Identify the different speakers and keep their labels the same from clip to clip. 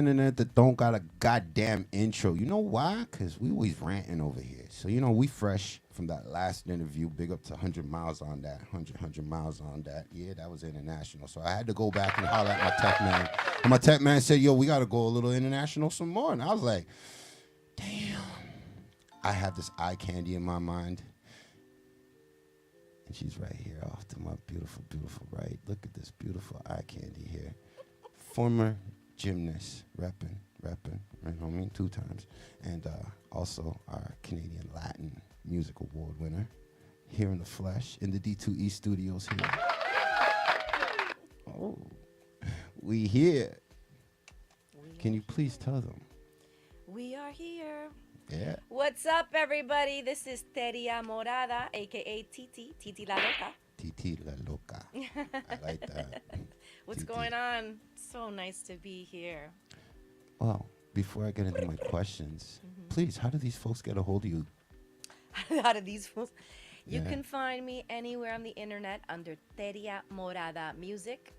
Speaker 1: internet that don't got a goddamn intro. You know why? Because we always ranting over here. So, we fresh from that last interview. Big up to 100 miles on that. 100 miles on that. Yeah, that was international. So I had to go back and holler at my tech man. And my tech man said, yo, we got to go a little international some more. And I was like, damn. I have this eye candy in my mind. And she's right here off to my beautiful, beautiful right. Look at this beautiful eye candy here. Former gymnast, repping, right, homie, 2 times. And also our Canadian Latin Music Award winner here in the flesh in the D2E studios here. Oh, we here. Can you please tell them?
Speaker 2: We are here.
Speaker 1: Yeah.
Speaker 2: What's up, everybody? This is Teriamorada, a.k.a. Titi La Loca.
Speaker 1: Titi La Loca. I like that.
Speaker 2: What's going on? So nice to be here.
Speaker 1: Well, before I get into my questions, please, how do these folks get a hold of you?
Speaker 2: How do these fools? You can find me anywhere on the internet under Teriamorada Music,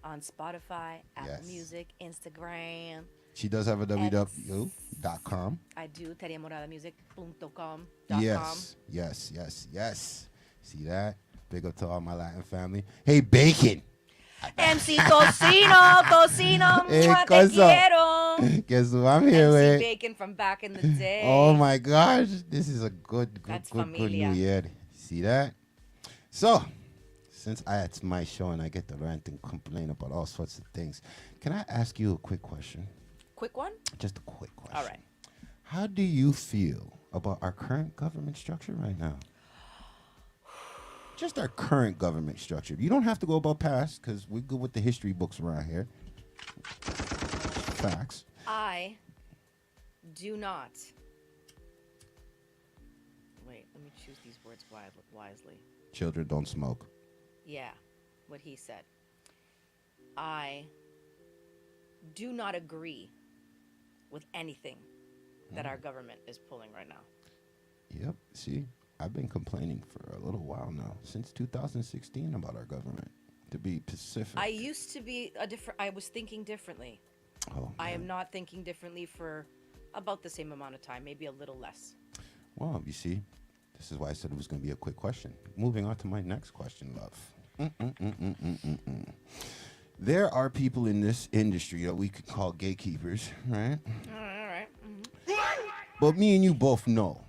Speaker 2: on Spotify, Apple Music, Instagram.
Speaker 1: She does have a www.com.
Speaker 2: I do, teriamoradamusic.com.
Speaker 1: Yes. See that? Big up to all my Latin family. Hey, Bacon.
Speaker 2: MC Tocino,
Speaker 1: Hey,
Speaker 2: te quiero.
Speaker 1: Guess who I'm here
Speaker 2: MC
Speaker 1: with?
Speaker 2: Bacon from back in the day.
Speaker 1: Oh my gosh, this is a good new year. See that? So, since it's my show and I get to rant and complain about all sorts of things, can I ask you a quick question?
Speaker 2: Quick one?
Speaker 1: Just a quick question.
Speaker 2: All right.
Speaker 1: How do you feel about our current government structure right now? Just our current government structure. You don't have to go about past because we're good with the history books around here. Facts.
Speaker 2: I do not. Wait, let me choose these words wisely.
Speaker 1: Children don't smoke.
Speaker 2: Yeah, what he said. I do not agree with anything that our government is pulling right now.
Speaker 1: Yep. See, I've been complaining for a little while now, since 2016, about our government. To be Pacific.
Speaker 2: I used to be I was thinking differently.
Speaker 1: Oh,
Speaker 2: I am not thinking differently for about the same amount of time, maybe a little less.
Speaker 1: Well, you see, this is why I said it was going to be a quick question. Moving on to my next question, love. There are people in this industry that we could call gatekeepers, right?
Speaker 2: All right.
Speaker 1: But me and you both know,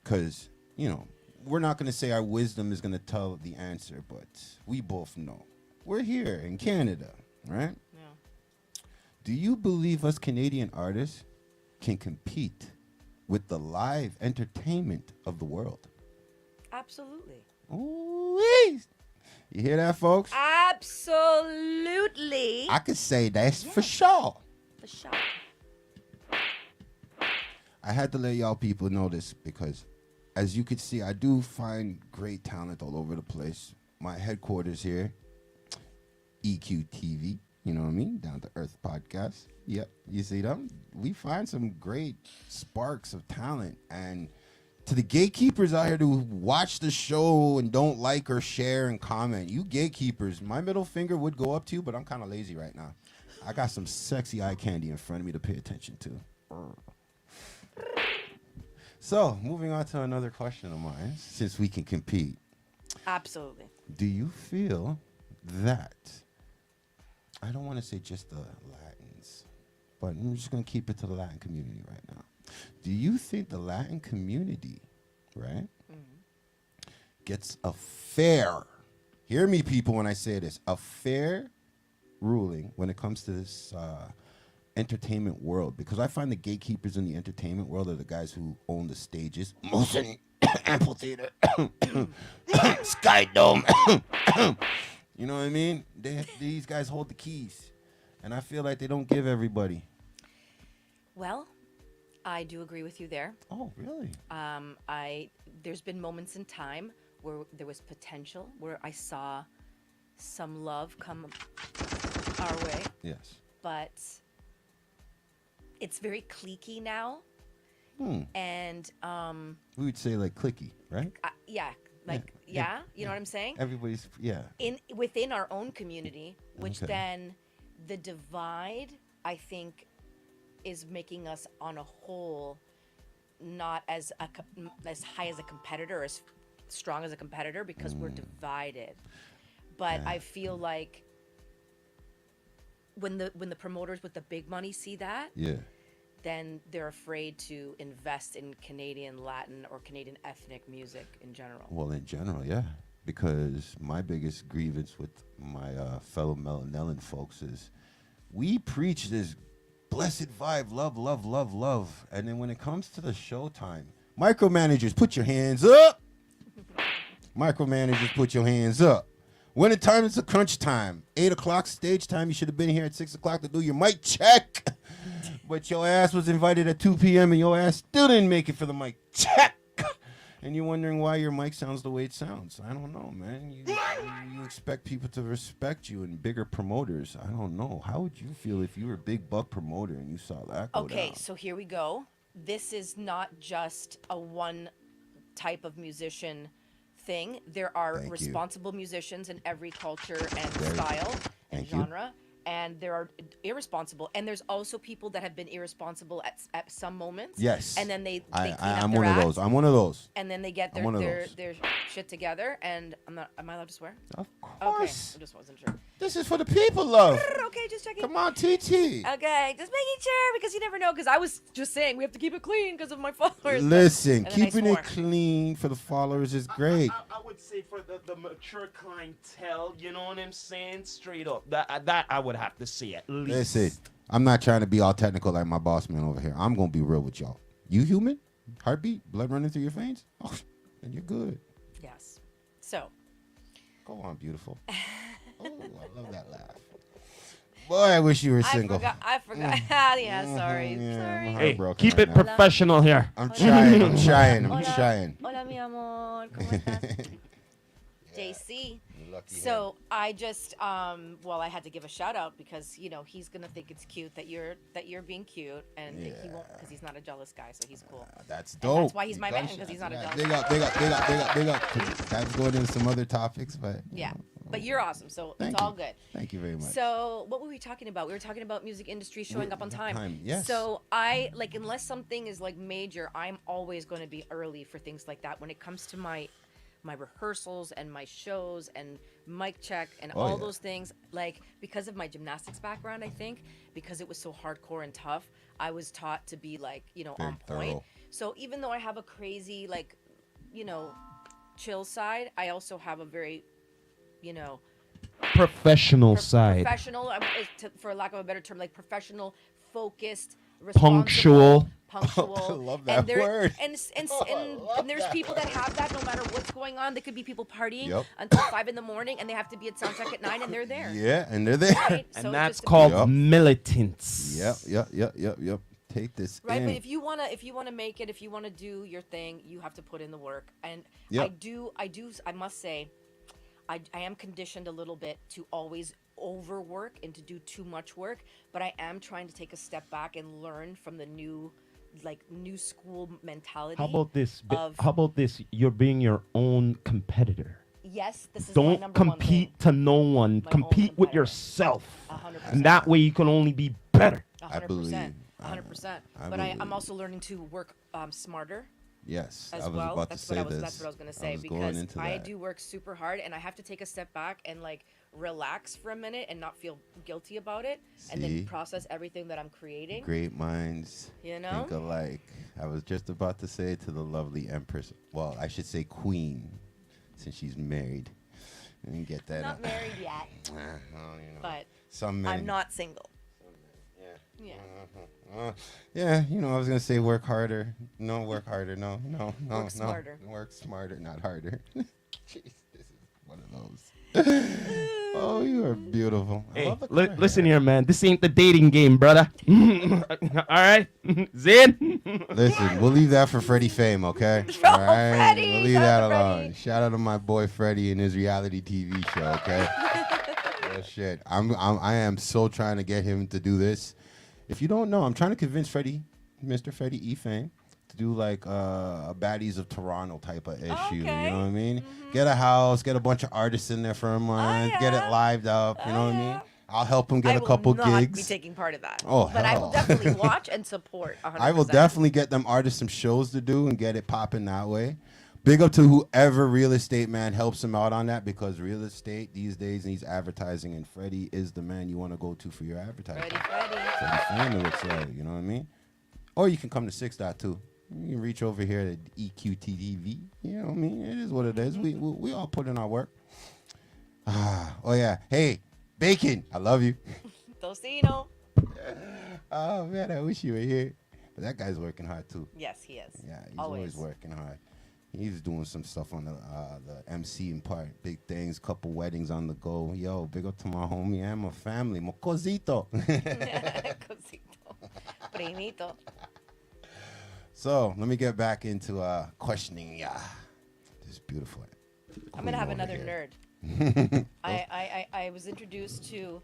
Speaker 1: because, we're not going to say our wisdom is going to tell the answer, but we both know. We're here in Canada, right?
Speaker 2: Yeah.
Speaker 1: Do you believe us Canadian artists can compete with the live entertainment of the world?
Speaker 2: Absolutely.
Speaker 1: Ooh, you hear that, folks?
Speaker 2: Absolutely.
Speaker 1: I could say that's for sure.
Speaker 2: For sure.
Speaker 1: I had to let y'all people know this because, as you can see, I do find great talent all over the place. My headquarters here, EQTV, you know what I mean? Down to Earth podcast. Yep, you see them? We find some great sparks of talent. And to the gatekeepers out here who watch the show and don't like or share and comment, you gatekeepers, my middle finger would go up to you, but I'm kind of lazy right now. I got some sexy eye candy in front of me to pay attention to. So, moving on to another question of mine, since we can compete.
Speaker 2: Absolutely.
Speaker 1: Do you feel that, I don't want to say just the Latins, but I'm just going to keep it to the Latin community right now. Do you think the Latin community, right, gets a fair, hear me people when I say this, a fair ruling when it comes to this entertainment world? Because I find the gatekeepers in the entertainment world are the guys who own the stages, Motion, Amphitheater, Sky Dome. You know what I mean? These guys hold the keys, and I feel like they don't give everybody.
Speaker 2: Well, I do agree with you there.
Speaker 1: Oh, really?
Speaker 2: There's been moments in time where there was potential, where I saw some love come our way.
Speaker 1: Yes.
Speaker 2: But it's very cliquey now. And
Speaker 1: we would say like clicky, right?
Speaker 2: you know what I'm saying?
Speaker 1: Everybody's
Speaker 2: Within our own community, which then the divide, I think, is making us on a whole not as as high as a competitor, as strong as a competitor, because we're divided. But I feel like when the promoters with the big money see that, then they're afraid to invest in Canadian Latin or Canadian ethnic music in general.
Speaker 1: Well, in general, yeah. Because my biggest grievance with my fellow Melanellan folks is we preach this blessed vibe, love, love, love, love. And then when it comes to the showtime, micromanagers, put your hands up. Micromanagers, put your hands up. When the time is a crunch time, 8 o'clock stage time, you should have been here at 6 o'clock to do your mic check. But your ass was invited at 2 p.m. and your ass still didn't make it for the mic check. And you're wondering why your mic sounds the way it sounds. I don't know, man. You expect people to respect you and bigger promoters. I don't know. How would you feel if you were a big buck promoter and you saw that go
Speaker 2: Okay,
Speaker 1: down?
Speaker 2: so here we go. This is not just a one type of musician thing. There are responsible musicians in every culture and style and genre. And there are irresponsible, and there's also people that have been irresponsible at some moments.
Speaker 1: Yes.
Speaker 2: And then they clean up
Speaker 1: I'm
Speaker 2: their
Speaker 1: one of
Speaker 2: act,
Speaker 1: those. I'm one of those.
Speaker 2: and then they get their shit together. And am I allowed to swear?
Speaker 1: Of
Speaker 2: Okay,
Speaker 1: course.
Speaker 2: I just wasn't sure.
Speaker 1: This is for the people, love.
Speaker 2: Okay, just checking.
Speaker 1: Come on, TT.
Speaker 2: Okay, just making sure, because you never know. Because I was just saying we have to keep it clean because of my followers.
Speaker 1: Listen,
Speaker 2: And then I
Speaker 1: keeping it
Speaker 2: swore.
Speaker 1: clean for the followers is great.
Speaker 3: I would say for the mature clientele, you know what I'm saying? Straight up. That I would have to say at least.
Speaker 1: Listen, I'm not trying to be all technical like my boss man over here. I'm going to be real with y'all. You human? Heartbeat? Blood running through your veins? Oh, then you're good.
Speaker 2: Yes. So.
Speaker 1: Go on, beautiful. Oh, I love that laugh. Boy, I wish you were single.
Speaker 2: I forgot. Yeah, sorry.
Speaker 1: Yeah,
Speaker 2: Sorry.
Speaker 1: I'm
Speaker 3: Hey,
Speaker 1: heartbroken
Speaker 3: keep
Speaker 1: right
Speaker 3: it
Speaker 1: now.
Speaker 3: professional here.
Speaker 1: I'm trying. I'm
Speaker 2: Hola.
Speaker 1: trying.
Speaker 2: Hola, mi amor. ¿Cómo estás? JC.
Speaker 1: Lucky
Speaker 2: So I just well, I had to give a shout out because he's gonna think it's cute that you're being cute, and he won't, because he's not a jealous guy, so he's cool.
Speaker 1: That's
Speaker 2: And
Speaker 1: dope.
Speaker 2: that's why he's my man, because he's not a jealous guy.
Speaker 1: Big up. That's going into some other topics, but
Speaker 2: Yeah, but you're awesome, so
Speaker 1: Thank
Speaker 2: it's all
Speaker 1: you.
Speaker 2: good.
Speaker 1: Thank you very much.
Speaker 2: So what were we talking about? We were talking about music industry showing up on time.
Speaker 1: Yes.
Speaker 2: So I unless something is like major, I'm always going to be early for things like that. When it comes to my rehearsals and my shows and mic check and all those things, like, because of my gymnastics background, I think, because it was so hardcore and tough, I was taught to be like,
Speaker 1: Very
Speaker 2: on point.
Speaker 1: thorough.
Speaker 2: So even though I have a crazy, like, chill side, I also have a very,
Speaker 3: Professional side.
Speaker 2: professional, for lack of a better term, like professional, focused,
Speaker 3: Punctual.
Speaker 2: punctual.
Speaker 1: I love that
Speaker 2: and there,
Speaker 1: word.
Speaker 2: And
Speaker 1: love
Speaker 2: and there's
Speaker 1: that
Speaker 2: people that have that no matter what's going on. There could be people partying
Speaker 1: Yep.
Speaker 2: until 5 in the morning, and they have to be at sound check at 9, and they're there.
Speaker 1: Yeah, and they're there.
Speaker 2: Right?
Speaker 3: And
Speaker 2: So it
Speaker 3: that's
Speaker 2: just
Speaker 3: called
Speaker 1: Yup.
Speaker 3: militants.
Speaker 1: Yep. Take this
Speaker 2: right.
Speaker 1: in.
Speaker 2: But if you wanna make it, if you wanna do your thing, you have to put in the work. And
Speaker 1: Yep.
Speaker 2: I must say, I am conditioned a little bit to always overwork and to do too much work, but I am trying to take a step back and learn from the new school mentality.
Speaker 3: How about this?
Speaker 2: Of-
Speaker 3: How about this? You're being your own competitor.
Speaker 2: Yes, this is my
Speaker 3: Don't
Speaker 2: number one thing.
Speaker 3: compete to no one.
Speaker 2: My own
Speaker 3: Compete with
Speaker 2: competitor.
Speaker 3: yourself.
Speaker 2: 100%.
Speaker 3: And that way you can only be better.
Speaker 2: 100%.
Speaker 1: I
Speaker 2: 100%.
Speaker 1: I
Speaker 2: But
Speaker 1: believe.
Speaker 2: I'm also learning to work smarter
Speaker 1: Yes,
Speaker 2: as
Speaker 1: I was
Speaker 2: well.
Speaker 1: about
Speaker 2: That's
Speaker 1: to say
Speaker 2: what
Speaker 1: this.
Speaker 2: That's what I was gonna say,
Speaker 1: I was going
Speaker 2: because
Speaker 1: into
Speaker 2: I
Speaker 1: that.
Speaker 2: do work super hard, and I have to take a step back and relax for a minute and not feel guilty about it, and
Speaker 1: See?
Speaker 2: then process everything that I'm creating.
Speaker 1: Great minds
Speaker 2: You know?
Speaker 1: think alike. I was just about to say to the lovely Empress. Well, I should say Queen, since she's married. I didn't get that.
Speaker 2: Not married yet,
Speaker 1: Well,
Speaker 2: but
Speaker 1: some men.
Speaker 2: I'm not single.
Speaker 1: Yeah.
Speaker 2: Yeah.
Speaker 1: Yeah, I was gonna say work harder. No, work harder. No.
Speaker 2: Work smarter.
Speaker 1: Work smarter, not harder. Jeez, this is one of those. Oh, you are beautiful. I
Speaker 3: Hey,
Speaker 1: love the color
Speaker 3: listen
Speaker 1: hair.
Speaker 3: here, man. This ain't the dating game, brother. All right? Zin?
Speaker 1: Listen, we'll leave that for Freddie Fame, okay?
Speaker 2: Oh,
Speaker 1: All right,
Speaker 2: Freddie,
Speaker 1: we'll leave
Speaker 2: shout
Speaker 1: that
Speaker 2: out to
Speaker 1: alone.
Speaker 2: Freddie.
Speaker 1: Shout out to my boy Freddie and his reality TV show, okay? Real shit. I am so trying to get him to do this. If you don't know, I'm trying to convince Freddie, Mr. Freddie E. Fame, to do like a Baddies of Toronto type of issue. You
Speaker 2: Okay.
Speaker 1: know what I mean? Get a house, get a bunch of artists in there for a month, get it
Speaker 2: yeah.
Speaker 1: lived up. You know what I mean?
Speaker 2: Yeah.
Speaker 1: I'll help him get
Speaker 2: I
Speaker 1: a
Speaker 2: will
Speaker 1: couple
Speaker 2: not
Speaker 1: gigs.
Speaker 2: be taking part of that.
Speaker 1: Oh,
Speaker 2: but I will
Speaker 1: hell.
Speaker 2: definitely watch and support. 100%.
Speaker 1: I will definitely get them artists some shows to do and get it popping that way. Big up to whoever real estate man helps him out on that, because real estate these days needs advertising, and Freddie is the man you want to go to for your advertising.
Speaker 2: Freddie.
Speaker 1: Freddie Fernandez looks like, you know what I mean? Or you can come to 6.2. You can reach over here to EQTTV. You know what I mean? It is what it is. We all put in our work. Oh, yeah. Hey, Bacon, I love you.
Speaker 2: Tocino.
Speaker 1: Oh, man, I wish you were here. But that guy's working hard, too.
Speaker 2: Yes, he is.
Speaker 1: Yeah, he's always working hard. He's doing some stuff on the MCing part. Big things, couple weddings on the go. Yo, big up to my homie and my family. My cosito.
Speaker 2: Cosito. Primito.
Speaker 1: So, let me get back into questioning this beautiful
Speaker 2: I'm going to have
Speaker 1: queen over
Speaker 2: another
Speaker 1: here.
Speaker 2: nerd. I was introduced to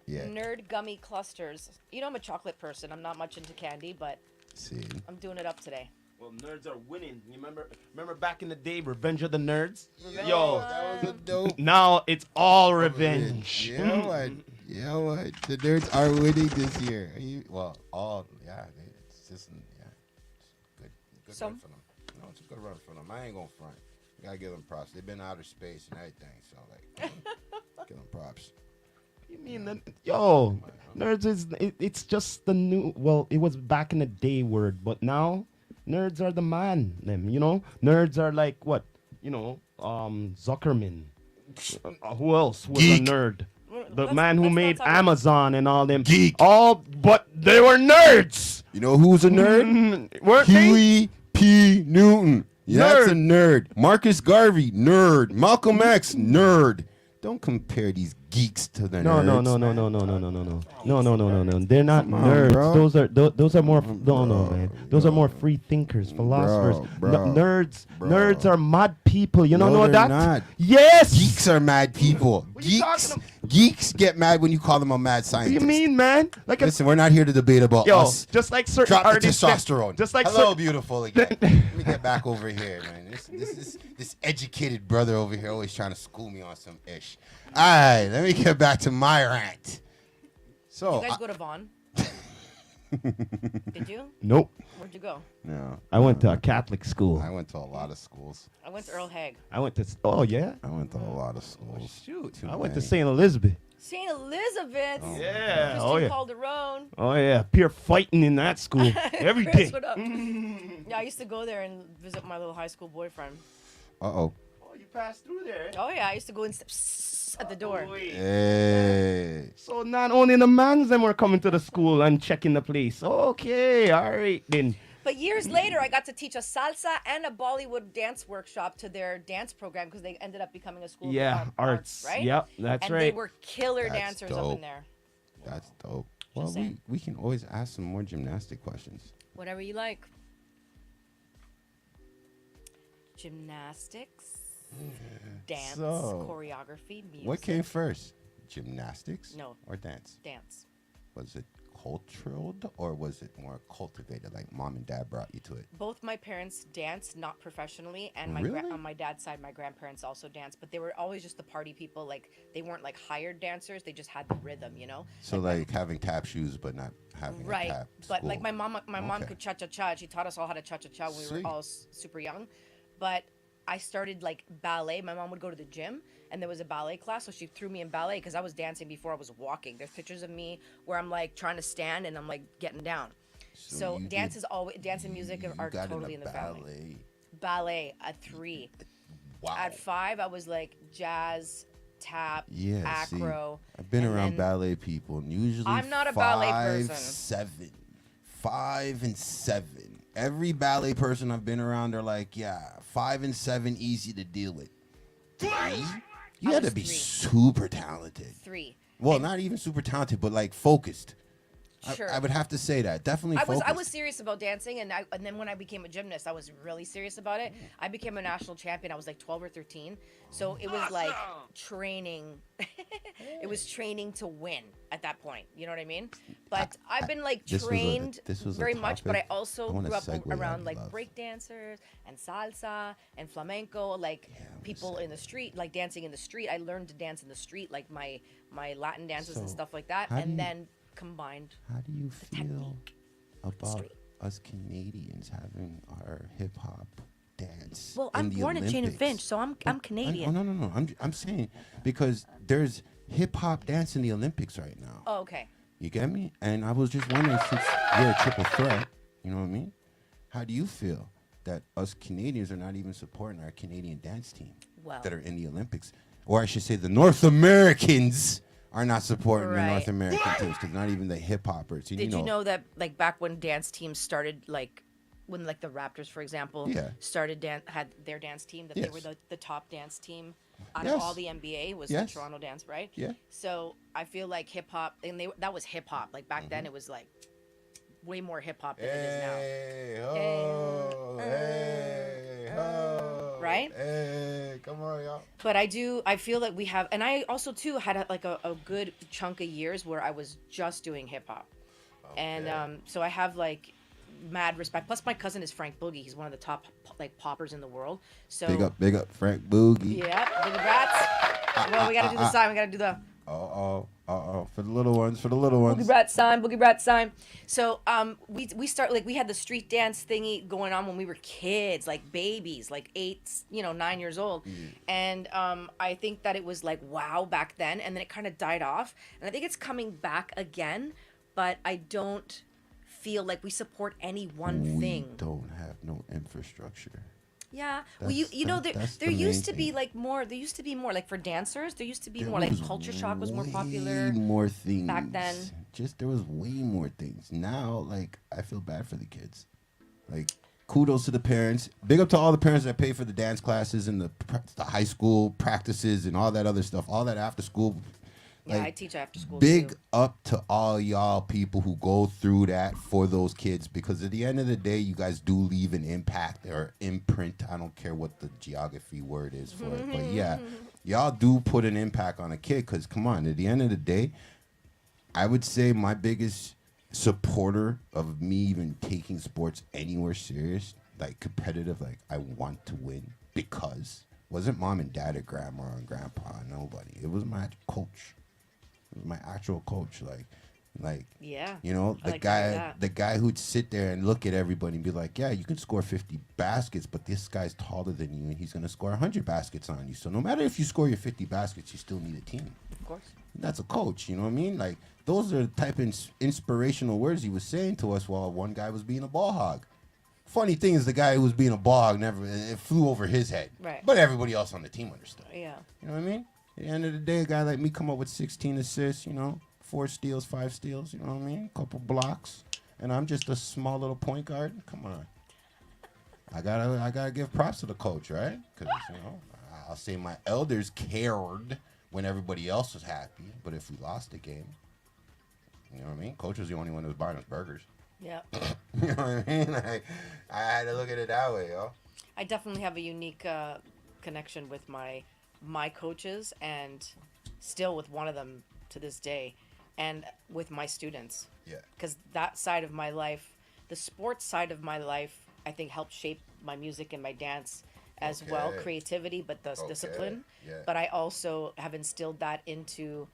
Speaker 2: nerd gummy clusters. You know, I'm a chocolate person. I'm not much into candy, but
Speaker 1: See.
Speaker 2: I'm doing it up today.
Speaker 3: Well, nerds are winning. You remember back in the day, Revenge of the Nerds?
Speaker 2: Revenge
Speaker 3: Yo,
Speaker 1: That was a dope.
Speaker 3: now it's all revenge.
Speaker 1: You know what? You know what? The nerds are winning this year. It's just, good
Speaker 2: So-
Speaker 1: run for them. No, it's a good run for them. I ain't gonna front. You gotta give them props. They've been outer space and everything, so give them props.
Speaker 3: You mean that? Yo, nerds it's just the new. Well, it was back in the day word, but now nerds are the man. Them, you know, nerds are like what? You know, Zuckerman. Who else was
Speaker 1: Geek.
Speaker 3: a nerd? The
Speaker 2: Let's-
Speaker 3: man who
Speaker 2: let's not
Speaker 3: made
Speaker 2: talk about-
Speaker 3: Amazon and all them.
Speaker 1: Geek.
Speaker 3: But they were nerds.
Speaker 1: You know who's a nerd?
Speaker 3: Weren't they?
Speaker 1: Huey P. Newton. Yeah, that's a nerd. Marcus Garvey, nerd. Malcolm X, nerd. Don't compare these geeks to the
Speaker 3: No,
Speaker 1: nerds.
Speaker 3: no. They're not
Speaker 1: Come on,
Speaker 3: nerds.
Speaker 1: bro.
Speaker 3: Those are more. No, man. Those are more free thinkers, philosophers.
Speaker 1: Bro.
Speaker 3: Nerds are mad people. You don't
Speaker 1: No,
Speaker 3: know
Speaker 1: they're
Speaker 3: that?
Speaker 1: not.
Speaker 3: Yes.
Speaker 1: Geeks are mad people.
Speaker 3: What you
Speaker 1: Geeks,
Speaker 3: talking
Speaker 1: geeks get mad when you call them a mad
Speaker 3: What do
Speaker 1: scientist.
Speaker 3: you mean, man? Like
Speaker 1: Listen, we're not here to debate about
Speaker 3: yo,
Speaker 1: us.
Speaker 3: just like certain
Speaker 1: Drop the
Speaker 3: artists.
Speaker 1: testosterone.
Speaker 3: Just like
Speaker 1: hello,
Speaker 3: certain-
Speaker 1: beautiful again. Let me get back over here, man. This educated brother over here always trying to school me on some ish. All right, let me get back to my rant. So,
Speaker 2: You guys go to Vaughn? Did you?
Speaker 3: Nope.
Speaker 2: Where'd you go?
Speaker 1: no,
Speaker 3: I went to a Catholic school.
Speaker 1: I went to a lot of schools.
Speaker 2: I went to Earl Haig.
Speaker 3: I went to. Oh yeah.
Speaker 1: I went to a lot of schools.
Speaker 3: Shoot.
Speaker 1: Too
Speaker 3: I went to
Speaker 1: many.
Speaker 3: St. Elizabeth.
Speaker 2: St. Elizabeth's.
Speaker 3: Yeah.
Speaker 2: Christine
Speaker 3: Oh yeah.
Speaker 2: Calderon.
Speaker 3: Oh yeah. Pure fighting in that school every
Speaker 2: Chris,
Speaker 3: day.
Speaker 2: what up? Yeah, I used to go there and visit my little high school boyfriend.
Speaker 1: Uh-oh.
Speaker 3: Oh, you passed through there.
Speaker 2: Oh yeah, I used to go and at the door.
Speaker 1: Hey.
Speaker 3: So not only the mans them were coming to the school and checking the place. Okay, all right then.
Speaker 2: But years later, I got to teach a salsa and a Bollywood dance workshop to their dance program because they ended up becoming a school
Speaker 3: Yeah,
Speaker 2: of
Speaker 3: arts.
Speaker 2: right?
Speaker 3: Yep, that's
Speaker 2: and
Speaker 3: right.
Speaker 2: they were killer
Speaker 1: That's
Speaker 2: dancers up
Speaker 1: dope.
Speaker 2: in there.
Speaker 1: That's dope. Well,
Speaker 2: saying.
Speaker 1: we can always ask some more gymnastic questions.
Speaker 2: Whatever you like. Gymnastics, dance,
Speaker 1: So,
Speaker 2: choreography, music.
Speaker 1: What came first? Gymnastics?
Speaker 2: No.
Speaker 1: Or dance?
Speaker 2: Dance.
Speaker 1: Was it cultural or was it more cultivated? Like mom and dad brought you to it?
Speaker 2: Both my parents danced, not professionally, and my
Speaker 1: Really?
Speaker 2: on my dad's side, my grandparents also danced, but they were always just the party people. Like they weren't like hired dancers; they just had the rhythm, you know.
Speaker 1: So like having tap shoes, but not having
Speaker 2: Right,
Speaker 1: a tap
Speaker 2: but like
Speaker 1: school.
Speaker 2: my mom
Speaker 1: Okay.
Speaker 2: could cha cha cha. She taught us all how to cha cha cha when we
Speaker 1: Sweet.
Speaker 2: were all super young. But I started like ballet. My mom would go to the gym, and there was a ballet class, so she threw me in ballet because I was dancing before I was walking. There's pictures of me where I'm like trying to stand and I'm like getting down. So
Speaker 1: you
Speaker 2: dance
Speaker 1: did-
Speaker 2: is always dance and music
Speaker 1: you
Speaker 2: are
Speaker 1: got
Speaker 2: totally in
Speaker 1: a
Speaker 2: the family.
Speaker 1: ballet.
Speaker 2: Ballet at 3.
Speaker 1: Wow.
Speaker 2: At 5, I was like jazz, tap,
Speaker 1: Yeah,
Speaker 2: acro.
Speaker 1: see, I've been
Speaker 2: and
Speaker 1: around
Speaker 2: then-
Speaker 1: ballet people, and usually
Speaker 2: I'm not a ballet person.
Speaker 1: 5 and 7. Every ballet person I've been around are like, yeah, 5 and 7 easy to deal with. 3? You
Speaker 2: I
Speaker 1: had to
Speaker 2: was
Speaker 1: be
Speaker 2: 3.
Speaker 1: super talented.
Speaker 2: 3.
Speaker 1: Well, not even super talented, but like focused.
Speaker 2: Sure.
Speaker 1: I would have to say that. Definitely focused.
Speaker 2: I was serious about dancing, and then when I became a gymnast, I was really serious about it. I became a national champion. I was like 12 or 13, so it was like training. it was training to win at that point. You know what I mean? But I've been like
Speaker 1: this was a-
Speaker 2: trained
Speaker 1: this was a
Speaker 2: very much. But I
Speaker 1: topic I
Speaker 2: also
Speaker 1: wanna
Speaker 2: grew up
Speaker 1: segue
Speaker 2: around
Speaker 1: I
Speaker 2: like
Speaker 1: love.
Speaker 2: break dancers and salsa and flamenco, like people in the street, like dancing in the street. I learned to dance in the street, like my Latin dances and
Speaker 1: So,
Speaker 2: stuff like that,
Speaker 1: how do
Speaker 2: and
Speaker 1: you-
Speaker 2: then combined.
Speaker 1: How do you feel
Speaker 2: technique
Speaker 1: about
Speaker 2: street.
Speaker 1: us Canadians having our hip hop dance?
Speaker 2: Well,
Speaker 1: in
Speaker 2: I'm
Speaker 1: the
Speaker 2: born in Jane and
Speaker 1: Olympics?
Speaker 2: Finch, so I'm
Speaker 1: Oh,
Speaker 2: Canadian.
Speaker 1: no. I'm saying because there's hip hop dance in the Olympics right now.
Speaker 2: Oh, okay.
Speaker 1: You get me? And I was just wondering, since you're a triple threat, you know what I mean? How do you feel that us Canadians are not even supporting our Canadian dance team
Speaker 2: Well.
Speaker 1: that are in the Olympics? Or I should say the North Americans are not supporting the
Speaker 2: Right.
Speaker 1: North American teams because not even the hip hoppers. And,
Speaker 2: Did you know that like back when dance teams started, like when like the Raptors, for example,
Speaker 1: Yeah.
Speaker 2: started had their dance team, that they were
Speaker 1: Yes.
Speaker 2: the top dance team out
Speaker 1: Yes.
Speaker 2: of all the NBA was
Speaker 1: Yes.
Speaker 2: the Toronto Dance, right?
Speaker 1: Yeah.
Speaker 2: So I feel like hip hop, and that was hip hop. Like back
Speaker 1: Mm-hmm.
Speaker 2: then, it was like way more hip hop than it is now.
Speaker 1: Hey,
Speaker 2: ho,
Speaker 1: hey, ho.
Speaker 2: Right?
Speaker 1: Hey, come on, y'all.
Speaker 2: But I feel like we have, and I also too had a good chunk of years where I was just doing hip hop, and so I have like mad respect. Plus, my cousin is Frank Boogie. He's one of the top like poppers in the world. So
Speaker 1: Big up, Frank Boogie.
Speaker 2: yeah, Boogie Brats. Well, we gotta do the sign. We gotta do the
Speaker 1: For the little ones,
Speaker 2: Boogie Brat sign. So we start like we had the street dance thingy going on when we were kids, like babies, like 8, 9 years old. And I think that it was like wow back then, and then it kind of died off. And I think it's coming back again, but I don't feel like we support any one
Speaker 1: We
Speaker 2: thing.
Speaker 1: don't have no infrastructure.
Speaker 2: Yeah. Well,
Speaker 1: That's-
Speaker 2: you know
Speaker 1: that's
Speaker 2: there
Speaker 1: the
Speaker 2: used
Speaker 1: main
Speaker 2: to be
Speaker 1: thing.
Speaker 2: like more. There used to be more like for dancers. There used to be
Speaker 1: There
Speaker 2: more like
Speaker 1: was
Speaker 2: Culture Shock was more
Speaker 1: way
Speaker 2: popular.
Speaker 1: more things
Speaker 2: back then.
Speaker 1: Just there was way more things. Now, like I feel bad for the kids. Like kudos to the parents. Big up to all the parents that pay for the dance classes and the high school practices and all that other stuff. All that after school.
Speaker 2: Yeah,
Speaker 1: Like,
Speaker 2: I teach after school.
Speaker 1: Big
Speaker 2: too.
Speaker 1: up to all y'all people who go through that for those kids, because at the end of the day, you guys do leave an impact or imprint. I don't care what the geography word is for it, but yeah, y'all do put an impact on a kid. Because come on, at the end of the day, I would say my biggest supporter of me even taking sports anywhere serious, like competitive, like I want to win, because wasn't mom and dad or grandma and grandpa, nobody. It was my coach. It was my actual coach, like
Speaker 2: Yeah.
Speaker 1: you know,
Speaker 2: I like to hear that.
Speaker 1: the guy who'd sit there and look at everybody and be like, yeah, you can score 50 baskets, but this guy's taller than you and he's gonna score 100 baskets on you. So no matter if you score your 50 baskets, you still need a team.
Speaker 2: Of course.
Speaker 1: That's a coach, you know what I mean? Like those are the type of inspirational words he was saying to us while one guy was being a ball hog. Funny thing is, the guy who was being a ball hog it flew over his head,
Speaker 2: Right.
Speaker 1: But everybody else on the team understood.
Speaker 2: Yeah.
Speaker 1: You know what I mean? At the end of the day, a guy like me come up with 16 assists, 4 steals, 5 steals, you know what I mean? Couple blocks, and I'm just a small little point guard. Come on, I gotta give props to the coach, right? Because I'll say my elders cared when everybody else was happy, but if we lost the game, you know what I mean? Coach was the only one that was buying us burgers.
Speaker 2: Yeah.
Speaker 1: You know what I mean? Like, I had to look at it that way, yo.
Speaker 2: I definitely have a unique connection with my coaches, and still with one of them to this day, and with my students.
Speaker 1: Yeah.
Speaker 2: Because that side of my life, the sports side of my life, I think helped shape my music and my dance as well,
Speaker 1: Okay.
Speaker 2: creativity, but the
Speaker 1: Okay.
Speaker 2: discipline.
Speaker 1: Yeah.
Speaker 2: But I also have instilled that into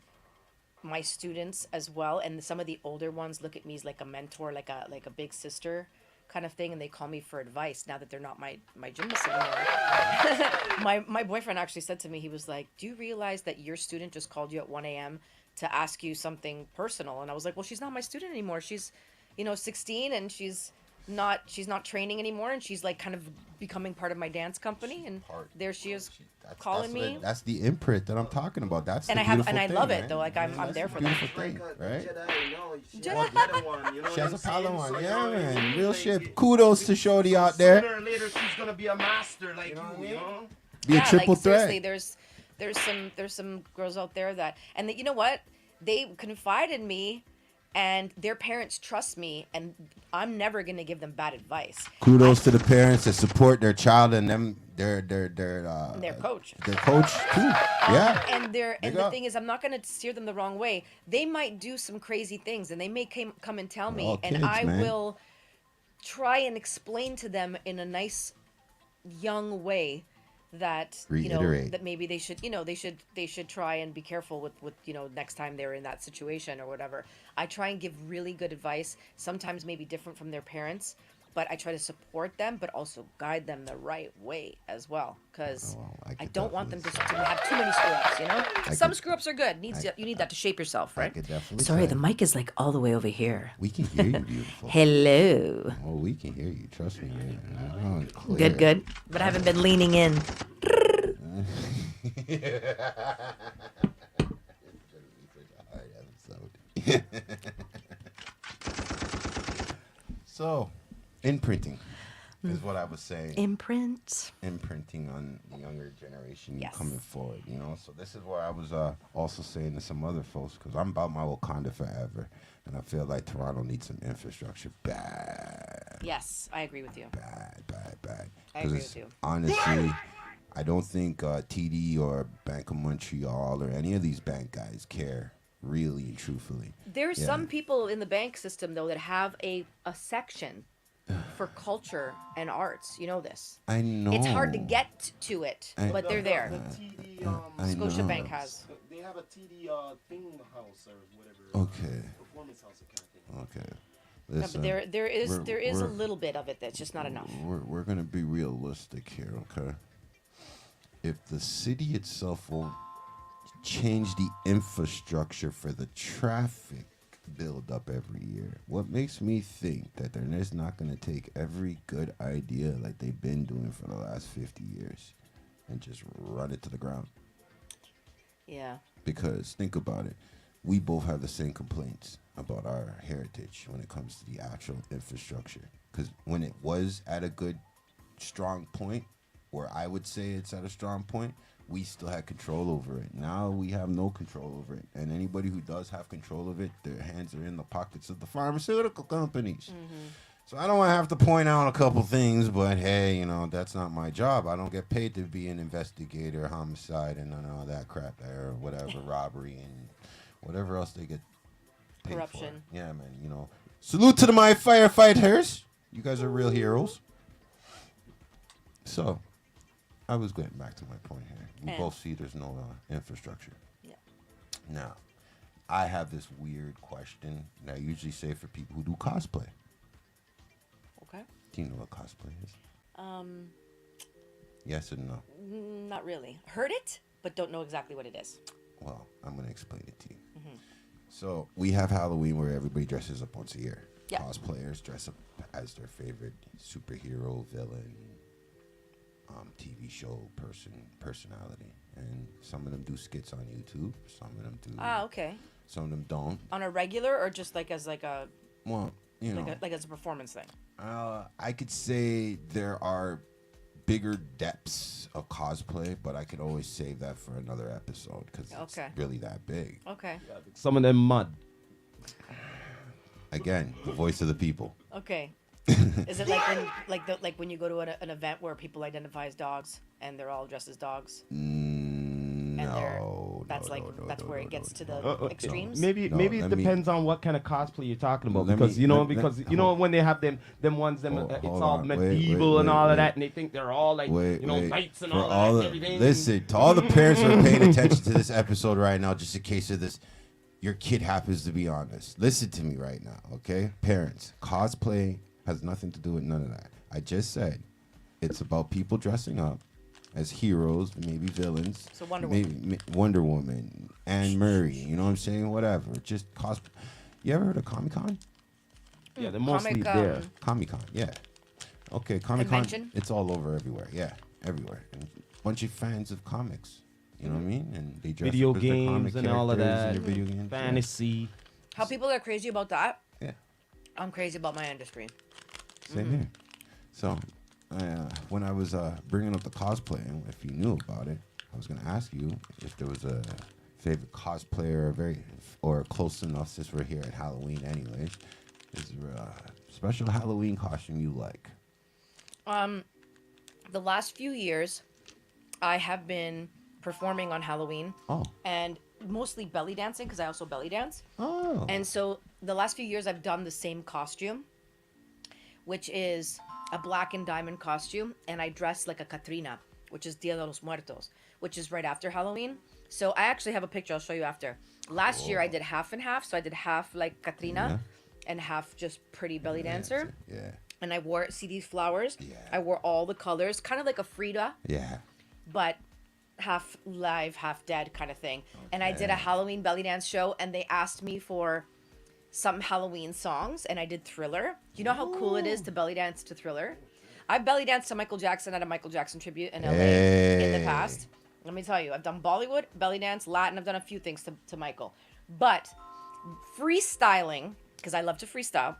Speaker 2: my students as well, and some of the older ones look at me as like a mentor, like a big sister kind of thing, and they call me for advice now that they're not my gymnasts anymore. my boyfriend actually said to me, he was like, do you realize that your student just called you at 1 a.m. to ask you something personal? And I was like, well, she's not my student anymore. She's 16, and she's not training anymore, and she's like kind of becoming part of my dance company, and there she is calling me.
Speaker 1: That's the imprint that I'm talking about. That's
Speaker 2: And
Speaker 1: the
Speaker 2: I have,
Speaker 1: beautiful
Speaker 2: and I
Speaker 1: thing,
Speaker 2: love it
Speaker 1: right?
Speaker 2: though. Like I'm
Speaker 1: That's
Speaker 2: there
Speaker 1: the
Speaker 2: for that.
Speaker 1: beautiful thing, right?
Speaker 3: Jedi.
Speaker 1: She has a Padawan, yeah, man. Real shit. Kudos to Shorty out there.
Speaker 3: Sooner or later, she's gonna be a master like you.
Speaker 1: Be a triple
Speaker 2: like,
Speaker 1: threat.
Speaker 2: seriously, there's some girls out there that, and you know what? They confide in me and their parents trust me, and I'm never gonna give them bad advice.
Speaker 1: Kudos to the parents that support their child and them, their
Speaker 2: Coach.
Speaker 1: their coach too. Yeah.
Speaker 2: And
Speaker 1: Big
Speaker 2: the
Speaker 1: up.
Speaker 2: thing is, I'm not gonna steer them the wrong way. They might do some crazy things, and they may come and tell
Speaker 1: We're
Speaker 2: me,
Speaker 1: all
Speaker 2: and
Speaker 1: kids,
Speaker 2: I
Speaker 1: man.
Speaker 2: will try and explain to them in a nice, young way that
Speaker 1: Reiterate.
Speaker 2: that maybe they should try and be careful with next time they're in that situation or whatever. I try and give really good advice, sometimes maybe different from their parents, but I try to support them, but also guide them the right way as well, because
Speaker 1: Oh, well, I
Speaker 2: I
Speaker 1: could
Speaker 2: don't want them to
Speaker 1: definitely
Speaker 2: have too many screw ups. Some
Speaker 1: could-
Speaker 2: screw ups are good. You need that to shape yourself,
Speaker 1: I
Speaker 2: right?
Speaker 1: could definitely
Speaker 2: Sorry,
Speaker 1: say.
Speaker 2: the mic is like all the way over here.
Speaker 1: We can hear you, beautiful.
Speaker 2: Hello.
Speaker 1: Oh, we can hear you. Trust me. Oh, it's clear.
Speaker 2: Good, good. But I haven't been leaning in.
Speaker 1: So, imprinting is what I was saying.
Speaker 2: Imprint.
Speaker 1: Imprinting on the younger generation
Speaker 2: Yes.
Speaker 1: coming forward, So this is where I was also saying to some other folks, because I'm about my Wakanda forever, and I feel like Toronto needs some infrastructure bad.
Speaker 2: Yes, I agree with you.
Speaker 1: Bad.
Speaker 2: I agree
Speaker 1: 'Cause
Speaker 2: with you.
Speaker 1: honestly, I don't think TD or Bank of Montreal or any of these bank guys care, really and truthfully.
Speaker 2: There's
Speaker 1: Yeah.
Speaker 2: some people in the bank system though that have a section for culture and arts. You know this.
Speaker 1: I know.
Speaker 2: It's hard to get to it,
Speaker 1: I-
Speaker 2: but they're there.
Speaker 3: The TD,
Speaker 1: I know.
Speaker 2: Scotiabank has.
Speaker 3: They have a TD thing house or whatever.
Speaker 1: Okay.
Speaker 3: Performance house kind of thing.
Speaker 1: Okay.
Speaker 2: No,
Speaker 1: Listen,
Speaker 2: but there is a
Speaker 1: we're-
Speaker 2: little bit of it that's just not enough.
Speaker 1: We're gonna be realistic here, okay? If the city itself will change the infrastructure for the traffic build up every year, what makes me think that they're just not gonna take every good idea like they've been doing for the last 50 years and just run it to the ground?
Speaker 2: Yeah.
Speaker 1: Because think about it, we both have the same complaints about our heritage when it comes to the actual infrastructure. Because when it was at a good, strong point, where I would say it's at a strong point, we still had control over it. Now we have no control over it. And anybody who does have control of it, their hands are in the pockets of the pharmaceutical companies. So I don't want to have to point out a couple things, but hey, that's not my job. I don't get paid to be an investigator, homicide, and none of all that crap there, or whatever, robbery, and whatever else they get paid
Speaker 2: Corruption.
Speaker 1: for. Yeah, man, Salute to my firefighters. You guys are real heroes. So, I was getting back to my point here. We
Speaker 2: And-
Speaker 1: both see there's no infrastructure.
Speaker 2: Yeah.
Speaker 1: Now, I have this weird question that I usually say for people who do cosplay.
Speaker 2: Okay.
Speaker 1: Do you know what cosplay is? Yes and no?
Speaker 2: Not really. Heard it, but don't know exactly what it is.
Speaker 1: Well, I'm going to explain it to you. So, we have Halloween where everybody dresses up once a year.
Speaker 2: Yeah.
Speaker 1: Cosplayers dress up as their favorite superhero, villain, TV show personality. And some of them do skits on YouTube. Some of them do.
Speaker 2: Ah, okay.
Speaker 1: Some of them don't.
Speaker 2: On a regular or just like as a
Speaker 1: Well,
Speaker 2: like as a performance thing?
Speaker 1: I could say there are bigger depths of cosplay, but I could always save that for another episode because
Speaker 2: Okay.
Speaker 1: it's really that big.
Speaker 2: Okay.
Speaker 3: Some of them mud.
Speaker 1: Again, the voice of the people.
Speaker 2: Okay. Is it like when you go to an event where people identify as dogs and they're all dressed as dogs?
Speaker 1: No,
Speaker 2: That's where it gets to the extremes.
Speaker 3: Maybe
Speaker 1: No,
Speaker 3: maybe it
Speaker 1: let me-
Speaker 3: depends on what kind of cosplay you're talking about.
Speaker 1: Let
Speaker 3: Because
Speaker 1: me- hold-
Speaker 3: when they have them ones
Speaker 1: Hold-
Speaker 3: it's
Speaker 1: hold
Speaker 3: all
Speaker 1: on.
Speaker 3: medieval
Speaker 1: Wait,
Speaker 3: and all
Speaker 1: wait.
Speaker 3: of that, and they think they're all like
Speaker 1: Wait,
Speaker 3: knights and
Speaker 1: For
Speaker 3: all
Speaker 1: all
Speaker 3: that.
Speaker 1: the-
Speaker 3: And everything.
Speaker 1: Listen, to all the parents who are paying attention to this episode right now, just in case of this, your kid happens to be on this. Listen to me right now, okay? Parents, cosplay has nothing to do with none of that. I just said it's about people dressing up as heroes, maybe villains.
Speaker 2: So Wonder
Speaker 1: maybe Wonder Woman, Anne Murray, you know what I'm saying? Whatever. Just cosplay. You ever heard of Comic Con?
Speaker 3: Yeah, they're mostly
Speaker 2: Comic,
Speaker 3: there.
Speaker 1: Comic Con, yeah. Okay, Comic Con.
Speaker 2: Convention?
Speaker 1: It's all over everywhere. Yeah, everywhere. And a bunch of fans of comics. You know what I mean? And they dress
Speaker 3: Video
Speaker 1: up as their
Speaker 3: games
Speaker 1: comic
Speaker 3: and all of
Speaker 1: characters
Speaker 3: that.
Speaker 1: and their video games.
Speaker 3: Fantasy.
Speaker 2: How people are crazy about that?
Speaker 1: Yeah.
Speaker 2: I'm crazy about my industry.
Speaker 1: Same here. So, when I was bringing up the cosplay, and if you knew about it, I was going to ask you if there was a favorite cosplayer, or close enough since we're here at Halloween, anyways. Is there a special Halloween costume you like?
Speaker 2: The last few years, I have been performing on Halloween.
Speaker 1: Oh.
Speaker 2: And mostly belly dancing because I also belly dance.
Speaker 1: Oh.
Speaker 2: And so the last few years I've done the same costume, which is a black and diamond costume, and I dress like a Catrina, which is Dia de los Muertos, which is right after Halloween. So I actually have a picture I'll show you after. Last year I did half and half, so I did half like Catrina and half just pretty belly dancer.
Speaker 1: Yeah.
Speaker 2: And I wore, see these flowers?
Speaker 1: Yeah.
Speaker 2: I wore all the colors, kind of like a Frida,
Speaker 1: Yeah.
Speaker 2: but half live, half dead kind of thing. And I did a Halloween belly dance show, and they asked me for some Halloween songs, and I did Thriller. Do you know how cool it is to belly dance to Thriller? I belly danced to Michael Jackson at a Michael Jackson tribute in LA in the past. Let me tell you, I've done Bollywood, belly dance, Latin. I've done a few things to Michael. But freestyling, because I love to freestyle,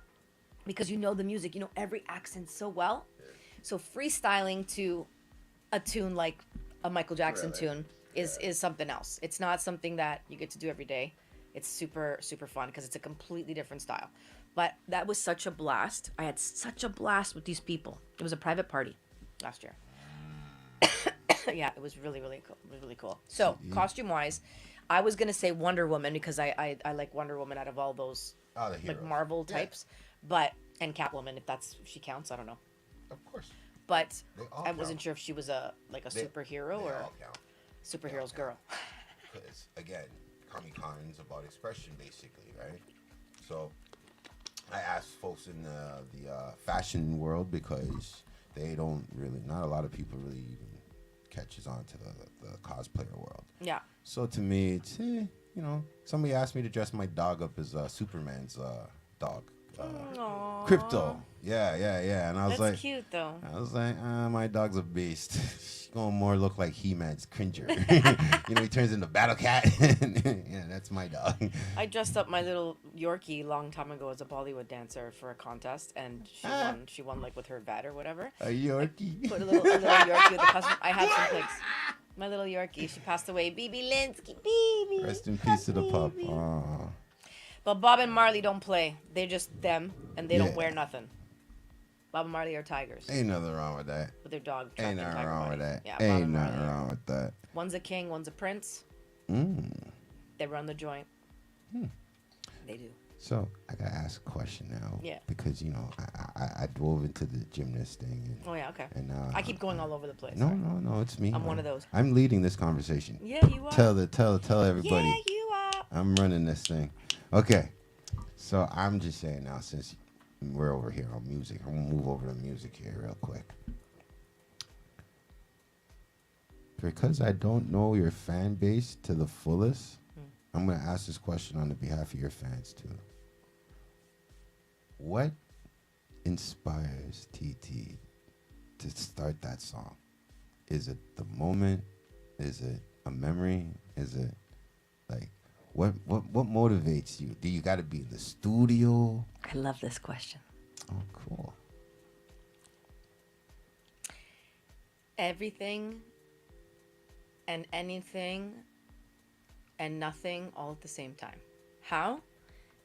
Speaker 2: because you know the music, you know every accent so well. So freestyling to a tune like a Michael Jackson tune is something else. It's not something that you get to do every day. It's super, super fun because it's a completely different style. But that was such a blast. I had such a blast with these people. It was a private party last year. Yeah, it was really, really cool. It was really cool. So, costume-wise, I was going to say Wonder Woman because I like Wonder Woman out of all those like Marvel types. But, and Catwoman, if she counts, I don't know.
Speaker 1: Of course.
Speaker 2: But I wasn't sure if she was a superhero or superhero's girl.
Speaker 1: Because, again, Comic-Con's about expression, basically, right? So, I asked folks in the fashion world because they don't really, not a lot of people really even catches on to the cosplayer world.
Speaker 2: Yeah.
Speaker 1: So to me, it's, somebody asked me to dress my dog up as Superman's dog. Crypto. Yeah. And I was
Speaker 2: That's cute, though.
Speaker 1: I was like, my dog's a beast. She's gonna more look like He-Man's Cringer. He turns into Battle Cat. Yeah, that's my dog.
Speaker 2: I dressed up my little Yorkie long time ago as a Bollywood dancer for a contest, and she won like with her vet or whatever.
Speaker 1: A Yorkie.
Speaker 2: Put a little Yorkie with the costume. I have some pics. My little Yorkie, she passed away. BB Linsky, BB.
Speaker 1: Rest in peace to the pup. Aww.
Speaker 2: But Bob and Marley don't play. They're just them, and they don't wear nothing. Bob and Marley are tigers.
Speaker 1: Ain't nothing wrong with that.
Speaker 2: With their dog.
Speaker 1: Ain't nothing wrong with that.
Speaker 2: Yeah,
Speaker 1: ain't nothing wrong with that.
Speaker 2: One's a king, one's a prince. They run the joint. They do.
Speaker 1: So I gotta ask a question now.
Speaker 2: Yeah.
Speaker 1: Because I dove into the gymnast thing. And,
Speaker 2: Oh yeah, okay.
Speaker 1: And
Speaker 2: I keep going all over the place.
Speaker 1: No, it's me.
Speaker 2: I'm one of those.
Speaker 1: I'm leading this conversation.
Speaker 2: Yeah, you are.
Speaker 1: Tell everybody.
Speaker 2: Yeah, you are.
Speaker 1: I'm running this thing. Okay. So I'm just saying now, since we're over here on music, I'm gonna move over to music here real quick. Because I don't know your fan base to the fullest, I'm gonna ask this question on the behalf of your fans too. What inspires TT to start that song? Is it the moment? Is it a memory? Is it like what motivates you? Do you got to be in the studio?
Speaker 2: I love this question.
Speaker 1: Oh, cool.
Speaker 2: Everything and anything and nothing all at the same time. How?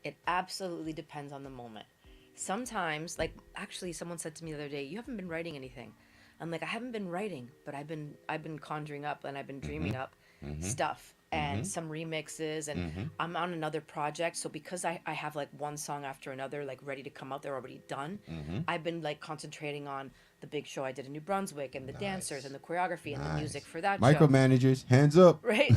Speaker 2: It absolutely depends on the moment. Sometimes, like actually someone said to me the other day, you haven't been writing anything. I'm like, I haven't been writing, but I've been conjuring up and I've been dreaming up stuff and some remixes, and I'm on another project. So because I have like one song after another, like ready to come out, they're already done. I've been like concentrating on the big show I did in New Brunswick and the dancers and the choreography and the music for that show.
Speaker 1: Micromanagers, hands up.
Speaker 2: Right.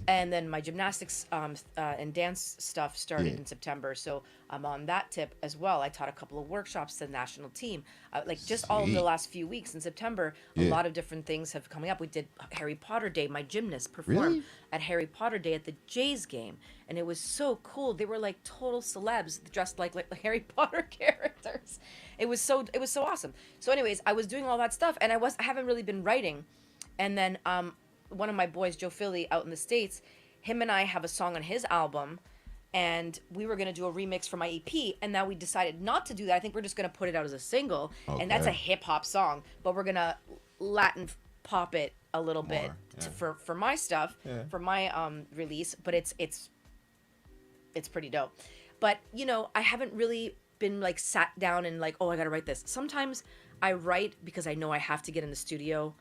Speaker 2: And then my gymnastics and dance stuff started in September. So I'm on that tip as well. I taught a couple of workshops to the national team. Just all of the last few weeks in September, a lot of different things have coming up. We did Harry Potter Day. My gymnasts performed at Harry Potter Day at the Jays game. And it was so cool. They were like total celebs dressed like Harry Potter characters. It was so awesome. So anyways, I was doing all that stuff, and I haven't really been writing. And then one of my boys, Joe Philly, out in the States, him and I have a song on his album, and we were going to do a remix for my EP, and now we decided not to do that. I think we're just going to put it out as a single, and that's a hip-hop song, but we're going to Latin pop it a little bit
Speaker 1: More, yeah.
Speaker 2: for my stuff,
Speaker 1: Yeah.
Speaker 2: for my release, but it's pretty dope. But I haven't really been like sat down and like, oh, I gotta write this. Sometimes I write because I know I have to get in the studio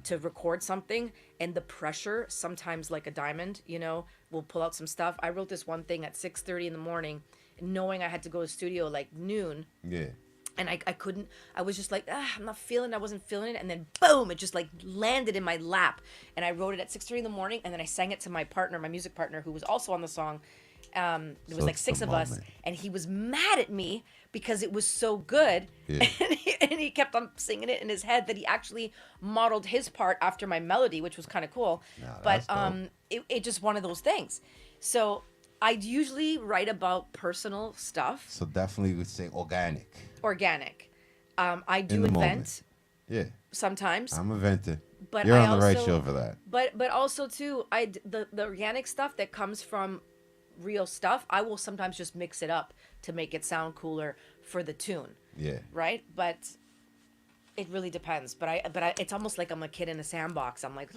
Speaker 2: to record something, and the pressure sometimes, like a diamond, will pull out some stuff. I wrote this one thing at 6:30 in the morning, knowing I had to go to the studio like noon.
Speaker 1: Yeah.
Speaker 2: And I couldn't, I was just like, I'm not feeling it. I wasn't feeling it. And then boom, it just like landed in my lap. And I wrote it at 6:30 in the morning. And then I sang it to my partner, my music partner, who was also on the song. There was
Speaker 1: So
Speaker 2: like
Speaker 1: it's
Speaker 2: 6
Speaker 1: the
Speaker 2: of us.
Speaker 1: moment.
Speaker 2: And he was mad at me because it was so good.
Speaker 1: Yeah.
Speaker 2: And he kept on singing it in his head, that he actually modeled his part after my melody, which was kind of cool.
Speaker 1: that's
Speaker 2: But
Speaker 1: dope.
Speaker 2: it just one of those things. So I usually write about personal stuff.
Speaker 1: So definitely would say organic.
Speaker 2: Organic. I
Speaker 1: In
Speaker 2: do
Speaker 1: the
Speaker 2: invent
Speaker 1: moment. Yeah.
Speaker 2: sometimes,
Speaker 1: I'm a venter.
Speaker 2: but
Speaker 1: You're
Speaker 2: I
Speaker 1: on the right
Speaker 2: also-
Speaker 1: show for that.
Speaker 2: but also too, the organic stuff that comes from real stuff, I will sometimes just mix it up to make it sound cooler for the tune,
Speaker 1: Yeah.
Speaker 2: right? But it really depends. But it's almost like I'm a kid in a sandbox. I'm like,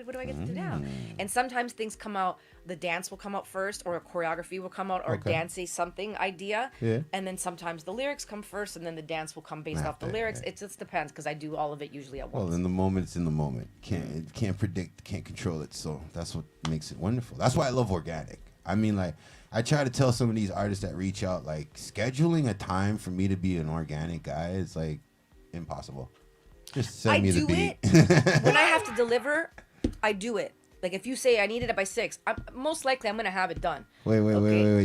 Speaker 2: what do I get to do now? And sometimes things come out. The dance will come out first, or a choreography will come out, or
Speaker 1: Okay.
Speaker 2: dancey something idea.
Speaker 1: Yeah.
Speaker 2: And then sometimes the lyrics come first, and then the dance will come based off the
Speaker 1: After,
Speaker 2: lyrics.
Speaker 1: yeah.
Speaker 2: It just depends, because I do all of it usually at once.
Speaker 1: Well, in the moment, it's in the moment. Can't predict, can't control it. So that's what makes it wonderful. That's why I love organic. I mean, like, I try to tell some of these artists that reach out, like, scheduling a time for me to be an organic guy is like impossible. Just send
Speaker 2: I
Speaker 1: me the
Speaker 2: do
Speaker 1: beat.
Speaker 2: it when I have to deliver. I do it. Like if you say I need it by 6, most likely I'm gonna have it done.
Speaker 1: Wait.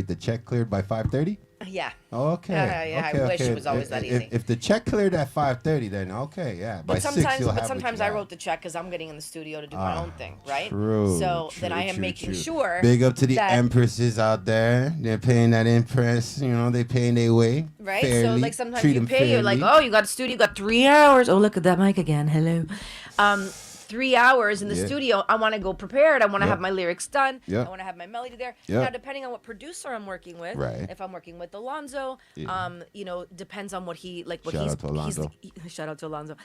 Speaker 1: The check cleared by 5:30?
Speaker 2: Yeah.
Speaker 1: Oh, okay.
Speaker 2: Yeah, I
Speaker 1: okay,
Speaker 2: wish
Speaker 1: okay.
Speaker 2: it was always that easy.
Speaker 1: If the check cleared at 5:30, then okay, yeah. By
Speaker 2: But
Speaker 1: 6
Speaker 2: sometimes,
Speaker 1: you'll
Speaker 2: but
Speaker 1: have
Speaker 2: sometimes
Speaker 1: what you
Speaker 2: I
Speaker 1: have.
Speaker 2: wrote the check because I'm getting in the studio to do my own thing, right?
Speaker 1: True.
Speaker 2: So
Speaker 1: true,
Speaker 2: then I am
Speaker 1: true,
Speaker 2: making
Speaker 1: true.
Speaker 2: sure.
Speaker 1: Big up to the
Speaker 2: that,
Speaker 1: empresses out there. They're paying that impress. They paying their way.
Speaker 2: right? So
Speaker 1: Fairly.
Speaker 2: like sometimes
Speaker 1: Treat
Speaker 2: you
Speaker 1: 'em
Speaker 2: pay, you're like,
Speaker 1: fairly.
Speaker 2: oh, you got a studio, you got 3 hours. Oh, look at that mic again. Hello. 3 hours in the
Speaker 1: Yeah.
Speaker 2: studio. I want to go prepared. I want to
Speaker 1: Yep.
Speaker 2: have my lyrics done.
Speaker 1: Yep.
Speaker 2: I want to have my melody there.
Speaker 1: Yep.
Speaker 2: Now, depending on what producer I'm working with,
Speaker 1: Right.
Speaker 2: if I'm working with Alonzo, depends on what he like. What
Speaker 1: Shout
Speaker 2: he's,
Speaker 1: out to Alonzo.
Speaker 2: shout out to Alonzo.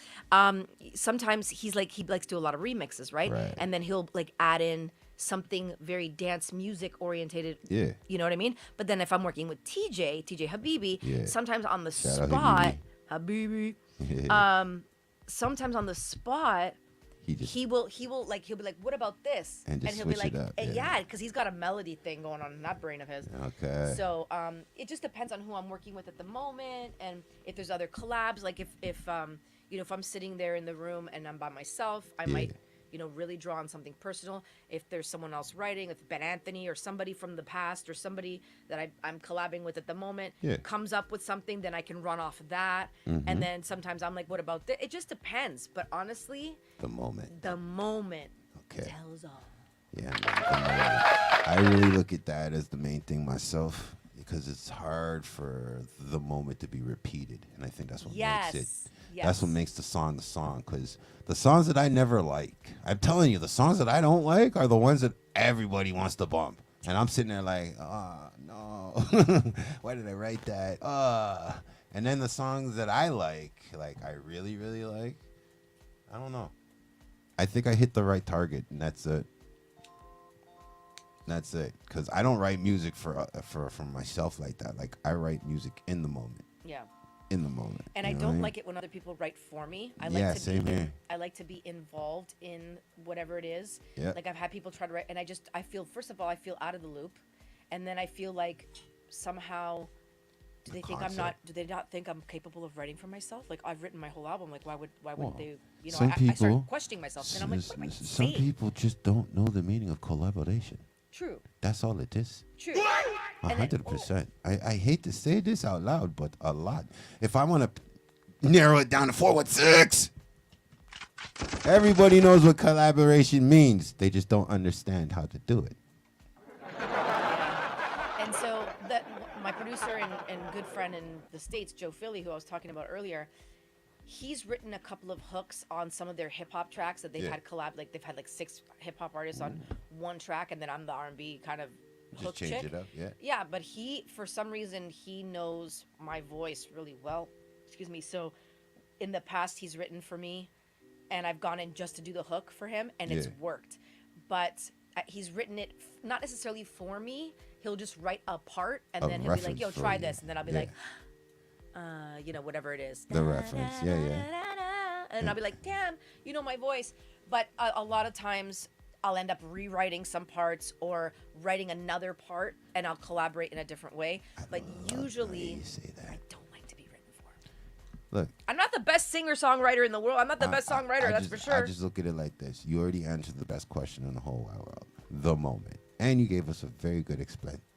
Speaker 2: Sometimes he likes to do a lot of remixes, right?
Speaker 1: Right.
Speaker 2: And then he'll like add in something very dance music orientated.
Speaker 1: Yeah.
Speaker 2: You know what I mean? But then if I'm working with TJ Habibi,
Speaker 1: Yeah.
Speaker 2: sometimes on the
Speaker 1: Shout out
Speaker 2: spot, Habibi, sometimes on the spot,
Speaker 1: he just
Speaker 2: he'll be like, what about this?
Speaker 1: And just
Speaker 2: he'll be
Speaker 1: switch
Speaker 2: like,
Speaker 1: it up,
Speaker 2: yeah, because he's got a melody thing going on in that brain of his.
Speaker 1: okay.
Speaker 2: So it just depends on who I'm working with at the moment, and if there's other collabs. Like if I'm sitting there in the room and I'm by myself, I might really draw on something personal. If there's someone else writing, if Ben Anthony or somebody from the past or somebody that I'm collabing with at the moment
Speaker 1: Yeah.
Speaker 2: comes up with something, then I can run off of that.
Speaker 1: Mm-hmm.
Speaker 2: And then sometimes I'm like, what about this? It just depends. But honestly,
Speaker 1: the moment.
Speaker 2: the moment
Speaker 1: Okay.
Speaker 2: tells all.
Speaker 1: Yeah, man, the moment. I really look at that as the main thing myself, because it's hard for the moment to be repeated, and I think that's what makes it.
Speaker 2: Yes.
Speaker 1: That's what makes the song. Because the songs that I never like, I'm telling you, the songs that I don't like are the ones that everybody wants to bump, and I'm sitting there like, oh no, why did I write that? And then the songs that I like I really really like, I don't know. I think I hit the right target, and that's it. That's it, because I don't write music for myself like that. Like, I write music in the moment.
Speaker 2: Yeah.
Speaker 1: In the moment.
Speaker 2: And
Speaker 1: you
Speaker 2: I
Speaker 1: know
Speaker 2: don't
Speaker 1: what mean?
Speaker 2: like it when other people write for me. I
Speaker 1: Yeah,
Speaker 2: like to
Speaker 1: same
Speaker 2: be
Speaker 1: here.
Speaker 2: I like to be involved in whatever it is.
Speaker 1: Yeah.
Speaker 2: Like I've had people try to write, and I feel, first of all, I feel out of the loop, and then I feel like somehow do they not think I'm capable of writing for myself? Like, I've written my whole album. Like, why wouldn't
Speaker 1: Well,
Speaker 2: they?
Speaker 1: some
Speaker 2: I
Speaker 1: people
Speaker 2: started questioning myself, and I'm like, what am I
Speaker 1: some
Speaker 2: saying?
Speaker 1: people just don't know the meaning of collaboration.
Speaker 2: True.
Speaker 1: That's all it is.
Speaker 2: True. And then-
Speaker 1: 100%. I hate to say this out loud, but a lot. If I want to narrow it down to 416, everybody knows what collaboration means. They just don't understand how to do it.
Speaker 2: And so my producer and good friend in the States, Joe Philly, who I was talking about earlier, he's written a couple of hooks on some of their hip hop tracks that they've
Speaker 1: Yeah.
Speaker 2: had collab. Like they've had like 6 hip hop artists on one track, and then I'm the R&B kind of
Speaker 1: Just
Speaker 2: hook
Speaker 1: change
Speaker 2: chick.
Speaker 1: it up, yeah.
Speaker 2: Yeah, but for some reason, he knows my voice really well. Excuse me. So in the past, he's written for me and I've gone in just to do the hook for him, and it's worked. But he's written it not necessarily for me. He'll just write a part, and then he'll be like, "Yo, try this," and then I'll be like, whatever it is.
Speaker 1: The reference, yeah.
Speaker 2: And I'll be like, "Damn, you know my voice." But a lot of times, I'll end up rewriting some parts or writing another part, and I'll collaborate in a different way. But usually,
Speaker 1: you say that.
Speaker 2: I don't like to be written for.
Speaker 1: Look,
Speaker 2: I'm not the best singer-songwriter in the world. I'm not the best songwriter, that's for sure.
Speaker 1: I just look at it like this. You already answered the best question in the whole wide world. The moment. And you gave us a very good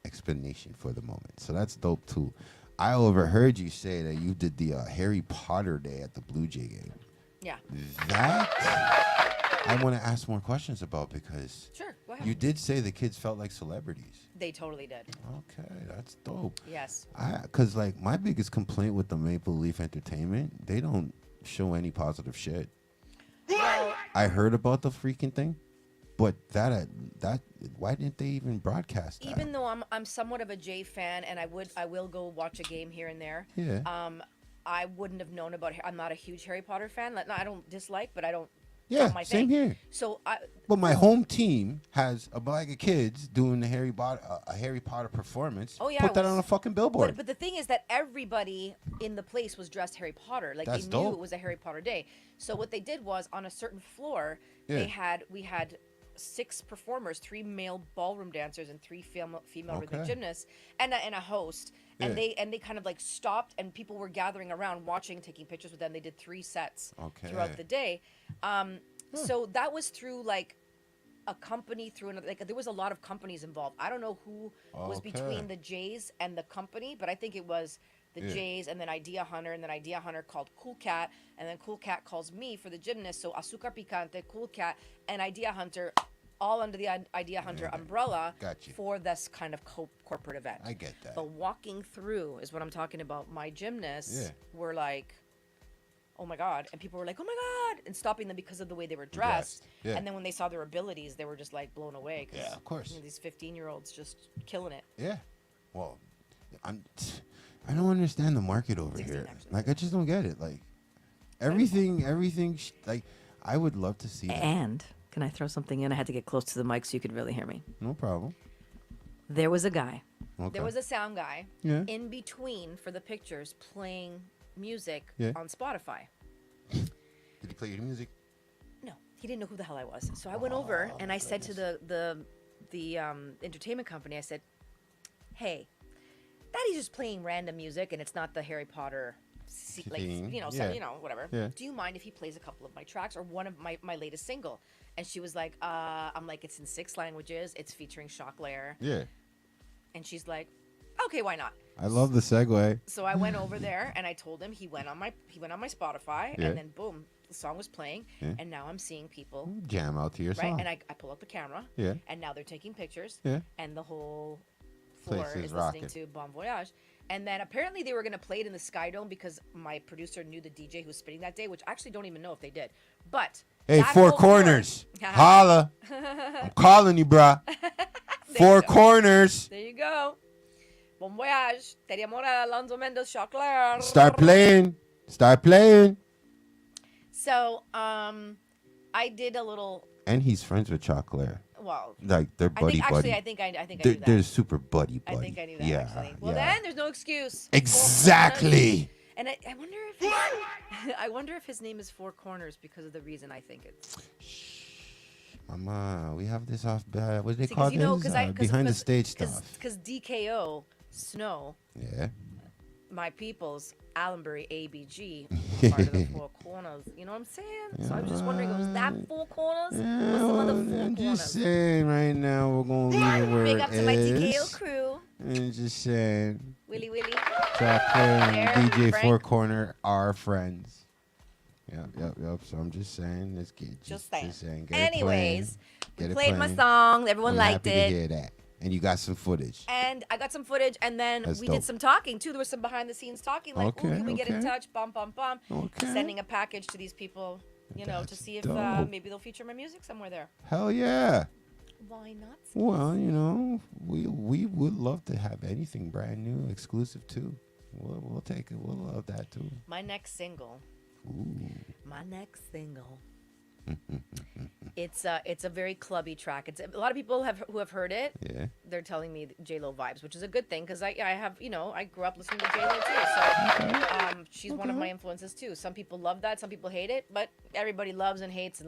Speaker 1: explanation for the moment. So that's dope, too. I overheard you say that you did the Harry Potter day at the Blue Jay game.
Speaker 2: Yeah.
Speaker 1: That I want to ask more questions about because
Speaker 2: Sure, go ahead.
Speaker 1: you did say the kids felt like celebrities.
Speaker 2: They totally did.
Speaker 1: Okay, that's dope.
Speaker 2: Yes.
Speaker 1: Because, like, my biggest complaint with the Maple Leaf Entertainment, they don't show any positive shit.
Speaker 2: Well,
Speaker 1: I heard about the freaking thing, but that why didn't they even broadcast that?
Speaker 2: even though I'm somewhat of a Jay fan, and I will go watch a game here and there.
Speaker 1: Yeah.
Speaker 2: I wouldn't have known about. I'm not a huge Harry Potter fan. Like, no, I don't dislike, but I don't.
Speaker 1: Yeah,
Speaker 2: not my
Speaker 1: same
Speaker 2: thing.
Speaker 1: here.
Speaker 2: So
Speaker 1: But my home team has a bag of kids doing the Harry Potter performance.
Speaker 2: Oh, yeah,
Speaker 1: Put
Speaker 2: it
Speaker 1: that
Speaker 2: was-
Speaker 1: on a fucking billboard.
Speaker 2: But the thing is that everybody in the place was dressed Harry Potter. Like
Speaker 1: That's
Speaker 2: they knew
Speaker 1: dope.
Speaker 2: it was a Harry Potter day. So what they did was on a certain floor,
Speaker 1: Yeah.
Speaker 2: we had 6 performers, 3 male ballroom dancers and 3 female rhythmic
Speaker 1: Okay.
Speaker 2: gymnasts, and a host. And
Speaker 1: Yeah.
Speaker 2: they kind of like stopped, and people were gathering around, watching, taking pictures with them. They did 3 sets
Speaker 1: Okay.
Speaker 2: throughout the day. So that was through like a company, through another. Like there was a lot of companies involved. I don't know who was
Speaker 1: Okay.
Speaker 2: between the Jays and the company, but I think it was the
Speaker 1: Yeah.
Speaker 2: Jays and then Idea Hunter, and then Idea Hunter called Cool Cat, and then Cool Cat calls me for the gymnast. So Azúcar Picante, Cool Cat, and Idea Hunter, all under the Idea Hunter umbrella
Speaker 1: Gotcha.
Speaker 2: for this kind of corporate event.
Speaker 1: I get that.
Speaker 2: But walking through is what I'm talking about. My gymnasts
Speaker 1: Yeah.
Speaker 2: were like, "Oh my God," and people were like, "Oh my God," and stopping them because of the way they were dressed.
Speaker 1: Yeah.
Speaker 2: And then when they saw their abilities, they were just like blown away. 'Cause,
Speaker 1: Yeah, of course.
Speaker 2: these 15-year-olds just killing it.
Speaker 1: Yeah. Well, I don't understand the market over
Speaker 2: 16
Speaker 1: here.
Speaker 2: actually.
Speaker 1: Like, I just don't get it. Like, everything. Like, I would love to see that.
Speaker 2: And can I throw something in? I had to get close to the mic so you could really hear me.
Speaker 1: No problem.
Speaker 2: There was a guy.
Speaker 1: Okay.
Speaker 2: There was a sound guy
Speaker 1: Yeah.
Speaker 2: in between for the pictures playing music
Speaker 1: Yeah.
Speaker 2: on Spotify.
Speaker 1: Did he play your music?
Speaker 2: No, he didn't know who the hell I was. So I went over and I said to the entertainment company, I said, "Hey, Daddy's just playing random music, and it's not the Harry Potter,
Speaker 1: Theme,
Speaker 2: whatever.
Speaker 1: Yeah.
Speaker 2: Do you mind if he plays a couple of my tracks or one of my latest single?" And she was like, I'm like, "It's in 6 languages. It's featuring Shock Lair."
Speaker 1: Yeah.
Speaker 2: And she's like, "Okay, why not?"
Speaker 1: I love the segue.
Speaker 2: So I went over there and I told him he went on my Spotify,
Speaker 1: Yeah.
Speaker 2: and then boom, the song was playing,
Speaker 1: Yeah.
Speaker 2: and now I'm seeing people,
Speaker 1: Jam out to your
Speaker 2: right?
Speaker 1: song.
Speaker 2: And I pull up the camera,
Speaker 1: Yeah.
Speaker 2: and now they're taking pictures,
Speaker 1: Yeah.
Speaker 2: and the whole floor
Speaker 1: Place is
Speaker 2: is
Speaker 1: rocking.
Speaker 2: listening to Bon Voyage. And then apparently they were going to play it in the Sky Dome because my producer knew the DJ who was spinning that day, which I actually don't even know if they did. But
Speaker 1: Hey,
Speaker 2: that
Speaker 1: Four
Speaker 2: whole floor-
Speaker 1: Corners. Holla. I'm calling you, bruh. Four Corners.
Speaker 2: There you go. Bon Voyage, Teriamorada, Alonso Mendes, Shock Lair.
Speaker 1: Start playing. Start playing.
Speaker 2: So, I did a little.
Speaker 1: And he's friends with Chocolate.
Speaker 2: Well,
Speaker 1: Like, they're buddy buddy.
Speaker 2: I think I knew
Speaker 1: They're,
Speaker 2: that.
Speaker 1: they're super buddy buddy.
Speaker 2: I think I knew that
Speaker 1: Yeah,
Speaker 2: actually. Well,
Speaker 1: yeah.
Speaker 2: then there's no excuse.
Speaker 1: Exactly.
Speaker 2: And I wonder if I wonder if his name is Four Corners because of the reason I think it's.
Speaker 1: Mama, we have this off. What do they
Speaker 2: See,
Speaker 1: call
Speaker 2: 'cause, you know,
Speaker 1: this?
Speaker 2: 'cause I- 'cause-
Speaker 1: Behind the
Speaker 2: 'cause-
Speaker 1: stage stuff.
Speaker 2: Because DKO Snow,
Speaker 1: Yeah.
Speaker 2: my people's Allenbury ABG, part of the Four Corners. You know what I'm saying? So I was just wondering, was that Four Corners? What's some other Four
Speaker 1: I'm
Speaker 2: Corners?
Speaker 1: just saying right now we're going to leave it where
Speaker 2: Big
Speaker 1: it
Speaker 2: up to my TKO
Speaker 1: is.
Speaker 2: crew,
Speaker 1: And just saying.
Speaker 2: Willy Willy.
Speaker 1: Chocolate and
Speaker 2: There,
Speaker 1: DJ
Speaker 2: Frank.
Speaker 1: Four Corner are friends. Yep. So I'm just saying, let's get
Speaker 2: Just saying.
Speaker 1: Get
Speaker 2: Anyways,
Speaker 1: it
Speaker 2: we
Speaker 1: playing.
Speaker 2: played my song. Everyone
Speaker 1: I'm
Speaker 2: liked
Speaker 1: happy
Speaker 2: it.
Speaker 1: to hear that. And you got some footage.
Speaker 2: And I got some footage, and then
Speaker 1: That's
Speaker 2: we
Speaker 1: dope.
Speaker 2: did some talking too. There was some behind the scenes talking, like, "Ooh,
Speaker 1: Okay,
Speaker 2: can we get in
Speaker 1: okay.
Speaker 2: touch?" Bum bum bum.
Speaker 1: Okay.
Speaker 2: Sending a package to these people, to
Speaker 1: That's
Speaker 2: see if
Speaker 1: dope.
Speaker 2: maybe they'll feature my music somewhere there.
Speaker 1: Hell yeah.
Speaker 2: Why not?
Speaker 1: Well, we would love to have anything brand new, exclusive too. We'll take it. We'll love that too.
Speaker 2: My next single.
Speaker 1: Ooh.
Speaker 2: My next single It's a very clubby track. It's a lot of people who have heard it.
Speaker 1: Yeah.
Speaker 2: They're telling me J Lo vibes, which is a good thing because I have I grew up listening to J Lo too, so she's one of my influences too. Some people love that, some people hate it, but everybody loves and hates,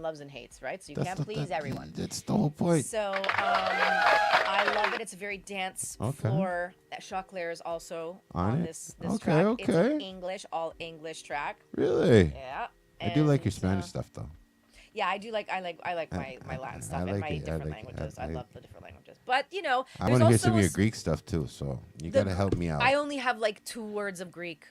Speaker 2: right? So you can't please everyone.
Speaker 1: That's the whole point.
Speaker 2: So I love it. It's a very dance floor. Choclair is also on this track. It's an English, all English track.
Speaker 1: Really?
Speaker 2: Yeah.
Speaker 1: I do like your Spanish stuff though.
Speaker 2: Yeah, I do like my Latin stuff and my different languages. I love the different languages. But
Speaker 1: I want to hear some of your Greek stuff too, so you gotta help me out.
Speaker 2: I only have like 2 words of Greek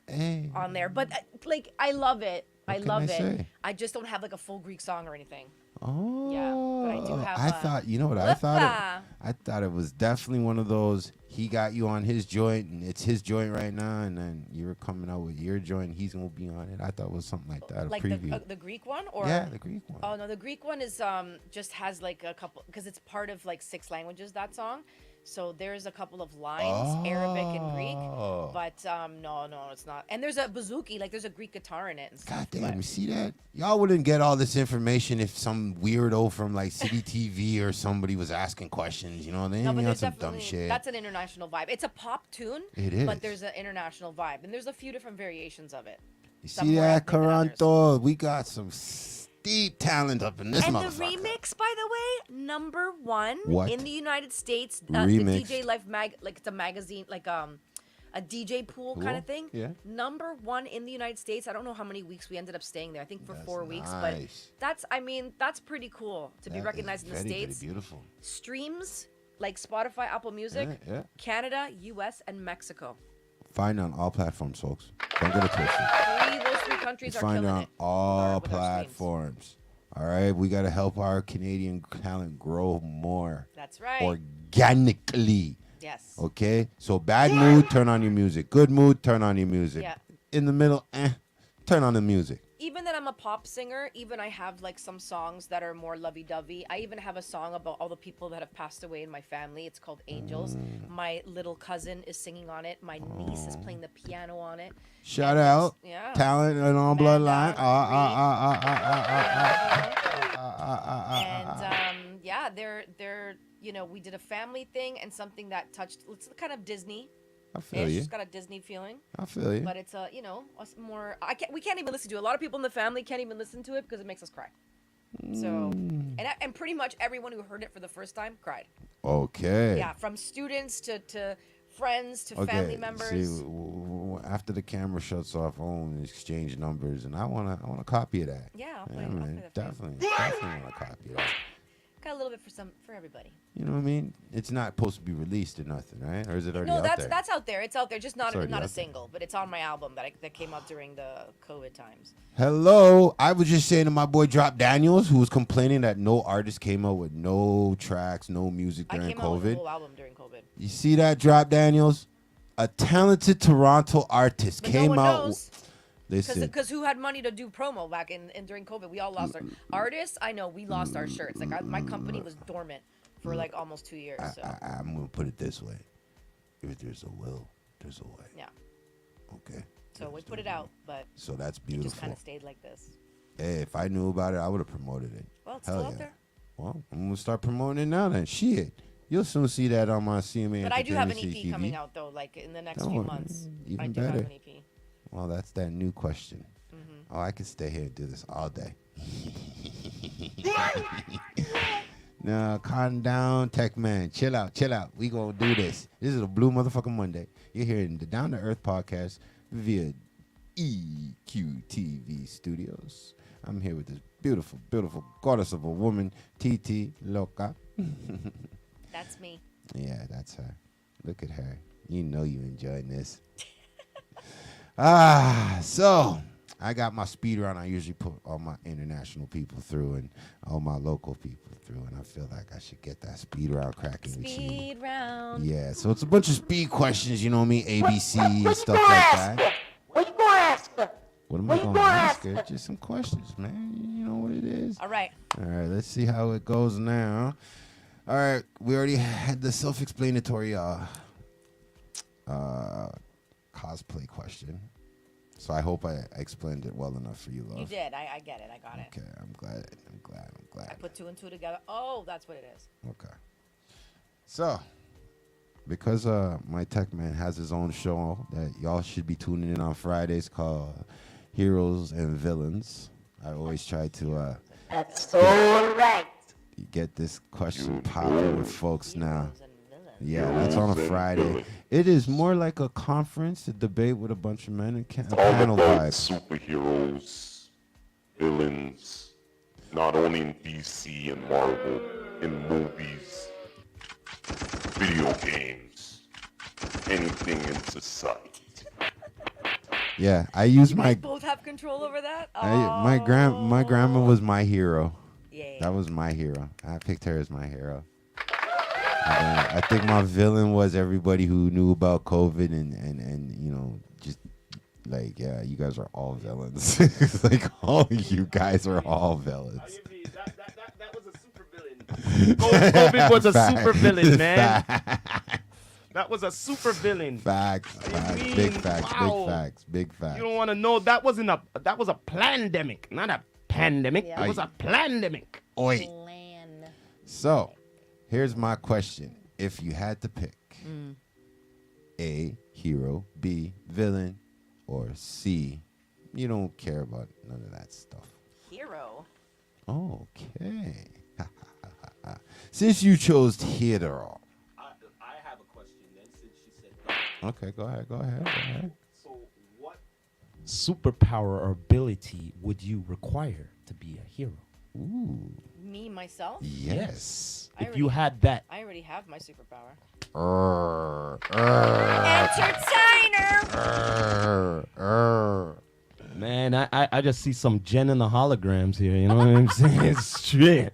Speaker 2: on there, but like I love it. I love it.
Speaker 1: Say?
Speaker 2: I just don't have like a full Greek song or anything.
Speaker 1: Oh,
Speaker 2: yeah, but I do have.
Speaker 1: I thought, you know what I thought? I thought it was definitely one of those. He got you on his joint, and it's his joint right now, and then you were coming out with your joint. He's gonna be on it. I thought it was something like that.
Speaker 2: Like
Speaker 1: a preview.
Speaker 2: The Greek one, or
Speaker 1: yeah, the Greek one.
Speaker 2: Oh no, the Greek one is just has like a couple because it's part of like 6 languages. That song. So there's a couple of lines, Arabic and Greek, but no, it's not. And there's a bouzouki, like there's a Greek guitar in it and stuff.
Speaker 1: God damn, you see that? Y'all wouldn't get all this information if some weirdo from like City TV or somebody was asking questions, you know? They ain't on some dumb shit.
Speaker 2: That's an international vibe. It's a pop tune,
Speaker 1: it is,
Speaker 2: but there's an international vibe, and there's a few different variations of it.
Speaker 1: You see that, Caranto? We got some deep talent up in this motherfucker.
Speaker 2: And the remix, by the way, #1 in the United States. The DJ Life like it's a magazine, like a DJ pool kind of thing.
Speaker 1: Yeah.
Speaker 2: #1 in the United States. I don't know how many weeks we ended up staying there. I think for 4 weeks, but that's pretty cool to be recognized in the States.
Speaker 1: Very beautiful.
Speaker 2: Streams like Spotify, Apple Music, Canada, US, and Mexico.
Speaker 1: Find on all platforms, folks. Don't get it twisted.
Speaker 2: Those 3 countries are
Speaker 1: find
Speaker 2: killing
Speaker 1: on
Speaker 2: it.
Speaker 1: all platforms. All right, we got to help our Canadian talent grow more.
Speaker 2: That's right.
Speaker 1: Organically.
Speaker 2: Yes.
Speaker 1: Okay? So bad mood, turn on your music. Good mood, turn on your music.
Speaker 2: Yeah.
Speaker 1: In the middle, turn on the music.
Speaker 2: Even that I'm a pop singer, even I have like some songs that are more lovey-dovey. I even have a song about all the people that have passed away in my family. It's called Angels. My little cousin is singing on it. My niece is playing the piano on it.
Speaker 1: Shout out.
Speaker 2: Yeah.
Speaker 1: Talent and on bloodline.
Speaker 2: And yeah, they're we did a family thing and something that touched. It's kind of Disney.
Speaker 1: I feel you.
Speaker 2: It's got a Disney feeling.
Speaker 1: I feel you.
Speaker 2: But it's more. We can't even listen to it. A lot of people in the family can't even listen to it because it makes us cry. So, and pretty much everyone who heard it for the first time cried.
Speaker 1: Okay.
Speaker 2: Yeah, from students to friends to family members.
Speaker 1: See, after the camera shuts off, and exchange numbers, and I wanna copy of that.
Speaker 2: Yeah, I'll
Speaker 1: definitely wanna copy of that.
Speaker 2: Got a little bit for everybody.
Speaker 1: You know what I mean? It's not supposed to be released or nothing, right? Or is it already out there?
Speaker 2: No, that's out there. It's out there, just not a single, but it's on my album that came out during the COVID times.
Speaker 1: Hello, I was just saying to my boy Drop Daniels, who was complaining that no artist came out with no tracks, no music during
Speaker 2: I came
Speaker 1: COVID.
Speaker 2: out with a whole album during COVID.
Speaker 1: You see that, Drop Daniels? A talented Toronto artist came out.
Speaker 2: Because who had money to do promo back in during COVID? We all lost our artists. I know we lost our shirts. Like my company was dormant for like almost 2 years. So.
Speaker 1: I'm gonna put it this way: if there's a will, there's a way.
Speaker 2: Yeah.
Speaker 1: Okay.
Speaker 2: So we put it out, but
Speaker 1: so that's beautiful.
Speaker 2: It just kind of stayed like this.
Speaker 1: Hey, if I knew about it, I would have promoted it.
Speaker 2: Well, it's still out there.
Speaker 1: Well, I'm gonna start promoting it now. Then shit. You'll soon see that on my CMA.
Speaker 2: But I do have an EP coming out though, like in the next few months.
Speaker 1: Even better. Have an EP. Well, that's that new question. Mm-hmm. Oh, I could stay here and do this all day. No, calm down, Tech Man. Chill out. We gonna do this. This is a Blue Motherfucking Monday. You're hearing the Down to Earth podcast via EQTV Studios. I'm here with this beautiful, beautiful goddess of a woman, TT Loca.
Speaker 2: That's me.
Speaker 1: Yeah, that's her. Look at her. You know you enjoying this. So I got my speed round. I usually put all my international people through and all my local people through, and I feel like I should get that speed round cracking with you.
Speaker 2: Speed round.
Speaker 1: Yeah, so it's a bunch of speed questions, you know what I mean? ABC and stuff like that.
Speaker 4: What you gonna ask her?
Speaker 1: What am I going to ask her? Just some questions, man. You know what it is.
Speaker 2: All right.
Speaker 1: All right, let's see how it goes now. All right, we already had the self-explanatory cosplay question. So I hope I explained it well enough for you, love.
Speaker 2: You did. I get it. I got it.
Speaker 1: Okay, I'm glad.
Speaker 2: I put 2 and 2 together. Oh, that's what it is.
Speaker 1: Okay. So, because my tech man has his own show that y'all should be tuning in on Fridays called Heroes and Villains, I always try to
Speaker 4: That's so right.
Speaker 1: get this question popping with folks now.
Speaker 2: Heroes and villains.
Speaker 1: Yeah, that's on a Friday. It is more like a conference, a debate with a bunch of men and
Speaker 4: All
Speaker 1: panel
Speaker 4: about
Speaker 1: vibes.
Speaker 4: superheroes, villains, not only in DC and Marvel, in movies, video games, anything in society.
Speaker 1: Yeah, I use
Speaker 2: You
Speaker 1: my
Speaker 2: guys both have control over that?
Speaker 1: my grandma was my hero.
Speaker 2: Yay.
Speaker 1: That was my hero. I picked her as my hero. And then I think my villain was everybody who knew about COVID and you know, just like, yeah, you guys are all villains. Like, all of you guys are all villains.
Speaker 3: That was a super villain. COVID was a super villain, man. That was a super villain.
Speaker 1: Facts.
Speaker 3: mean?
Speaker 1: Big facts.
Speaker 3: Wow.
Speaker 1: Big facts.
Speaker 3: You don't want to know that was a plandemic, not a pandemic.
Speaker 2: Yeah.
Speaker 3: It was a plandemic.
Speaker 1: Oi.
Speaker 2: Plan.
Speaker 1: So, here's my question. If you had to pick A, hero, B, villain, or C, you don't care about none of that stuff.
Speaker 2: Hero.
Speaker 1: Okay. Since you chose hero.
Speaker 3: I have a question then, since she said
Speaker 1: Okay, go ahead.
Speaker 3: So, what superpower or ability would you require to be a hero?
Speaker 1: Ooh.
Speaker 2: Me, myself?
Speaker 1: Yes.
Speaker 2: I
Speaker 3: If you
Speaker 2: already-
Speaker 3: had that,
Speaker 2: I already have my superpower. Entertainer!
Speaker 3: man, I just see some Jen in the holograms here. You know what I'm saying? Shit.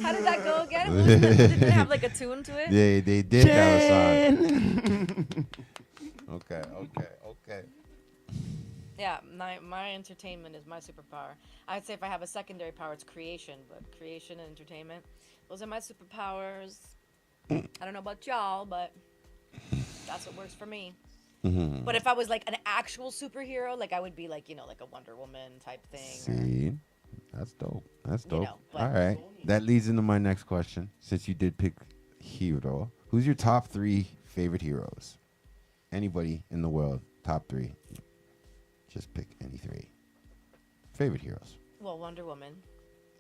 Speaker 2: How did that go again? Did it have like a tune to it?
Speaker 1: They did have a
Speaker 3: Jen.
Speaker 1: song. Okay.
Speaker 2: Yeah, my entertainment is my superpower. I'd say if I have a secondary power, it's creation, but creation and entertainment, those are my superpowers. I don't know about y'all, but that's what works for me.
Speaker 1: Mm-hmm.
Speaker 2: But if I was like an actual superhero, like I would be like, you know, like a Wonder Woman type thing.
Speaker 1: See? That's dope.
Speaker 2: You know, but-
Speaker 1: All right. That leads into my next question. Since you did pick hero, who's your top 3 favorite heroes? Anybody in the world, top 3. Just pick any 3. Favorite heroes.
Speaker 2: Well, Wonder Woman,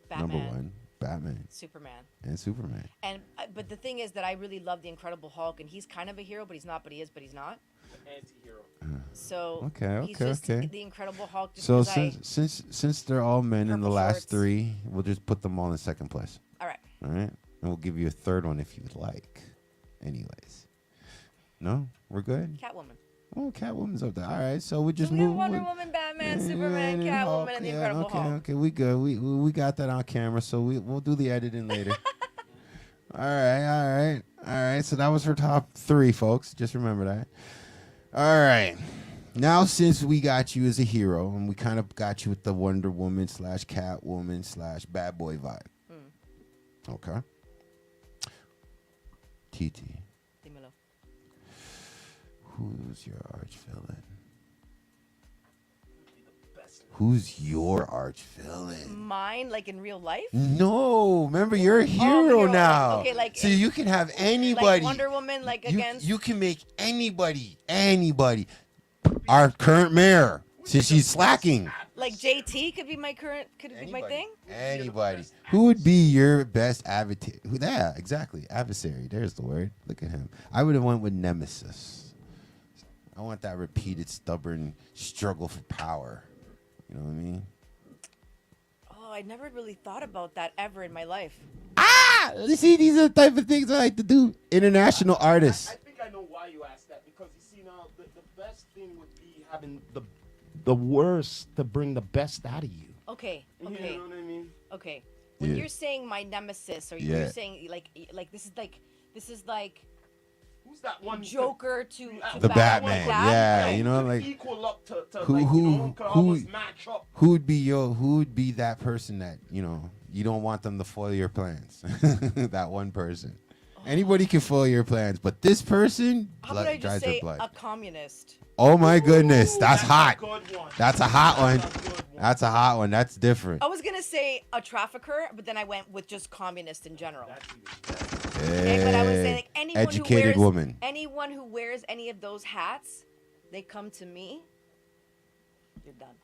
Speaker 2: Batman,
Speaker 1: Number 1, Batman
Speaker 2: Superman.
Speaker 1: and Superman.
Speaker 2: And but the thing is that I really love the Incredible Hulk, and he's kind of a hero, but he's not. But he is, but he's not.
Speaker 3: Anti-hero.
Speaker 2: So
Speaker 1: Okay,
Speaker 2: he's
Speaker 1: okay,
Speaker 2: just
Speaker 1: okay.
Speaker 2: the Incredible Hulk. Just
Speaker 1: So
Speaker 2: 'cause
Speaker 1: since they're all men in the
Speaker 2: Purple
Speaker 1: last
Speaker 2: shorts.
Speaker 1: 3, we'll just put them all in second place.
Speaker 2: all right,
Speaker 1: All right? And we'll give you a third one if you'd like. Anyways. No? We're good?
Speaker 2: Catwoman.
Speaker 1: Oh, Catwoman's up there. All right, so we just
Speaker 2: So we have
Speaker 1: move.
Speaker 2: Wonder Woman, Batman, Superman,
Speaker 1: and Hulk.
Speaker 2: Catwoman, and the
Speaker 1: Yeah,
Speaker 2: Incredible
Speaker 1: okay,
Speaker 2: Hulk.
Speaker 1: Okay, we good. We got that on camera, so we'll do the editing later. All right. So that was her top 3, folks. Just remember that. All right. Now, since we got you as a hero, and we kind of got you with the Wonder Woman / Catwoman / bad boy vibe. Okay. TT,
Speaker 2: Dímelo.
Speaker 1: who's your arch villain? Who's your arch villain?
Speaker 2: Mine, like in real life,
Speaker 1: No, remember you're a hero
Speaker 2: hero,
Speaker 1: now.
Speaker 2: okay, like
Speaker 1: so
Speaker 2: in-
Speaker 1: you can have
Speaker 2: like
Speaker 1: anybody.
Speaker 2: Wonder Woman, like against.
Speaker 1: You can make anybody. Our current mayor, since she's slacking.
Speaker 2: Like JT could be my thing.
Speaker 1: Anybody. Who would be your best advocate? Yeah, exactly. Adversary. There's the word. Look at him. I would have went with Nemesis. I want that repeated, stubborn struggle for power. You know what I mean?
Speaker 2: Oh, I never really thought about that ever in my life.
Speaker 1: You see, these are the type of things I like to do. International artists.
Speaker 3: I think I know why you asked that, because you see now the best thing would be having the worst to bring the best out of you.
Speaker 2: Okay.
Speaker 3: You
Speaker 2: Okay.
Speaker 3: know what I mean?
Speaker 2: Okay. When
Speaker 1: Yeah.
Speaker 2: you're saying my nemesis, or
Speaker 1: Yeah.
Speaker 2: you're saying like this is like
Speaker 3: Who's that one?
Speaker 2: Joker to
Speaker 1: The
Speaker 2: Batman,
Speaker 1: Batman,
Speaker 2: like that?
Speaker 1: yeah,
Speaker 2: Like,
Speaker 1: you know, like
Speaker 3: equal up to
Speaker 1: who-
Speaker 3: like,
Speaker 1: who-
Speaker 3: you know, could
Speaker 1: who-
Speaker 3: almost match up.
Speaker 1: who would be that person that, you know, you don't want them to foil your plans? That one person. Anybody can foil your plans, but this person
Speaker 2: How about I just
Speaker 1: drives her
Speaker 2: say
Speaker 1: blood.
Speaker 2: a communist?
Speaker 1: Oh my goodness, that's hot.
Speaker 3: Good one.
Speaker 1: That's a hot one.
Speaker 3: That's a good one.
Speaker 1: That's a hot one. That's different.
Speaker 2: I was gonna say a trafficker, but then I went with just communist in general. Okay, but I would say like anyone
Speaker 1: Educated
Speaker 2: who wears,
Speaker 1: woman.
Speaker 2: anyone who wears any of those hats, they come to me. You're done.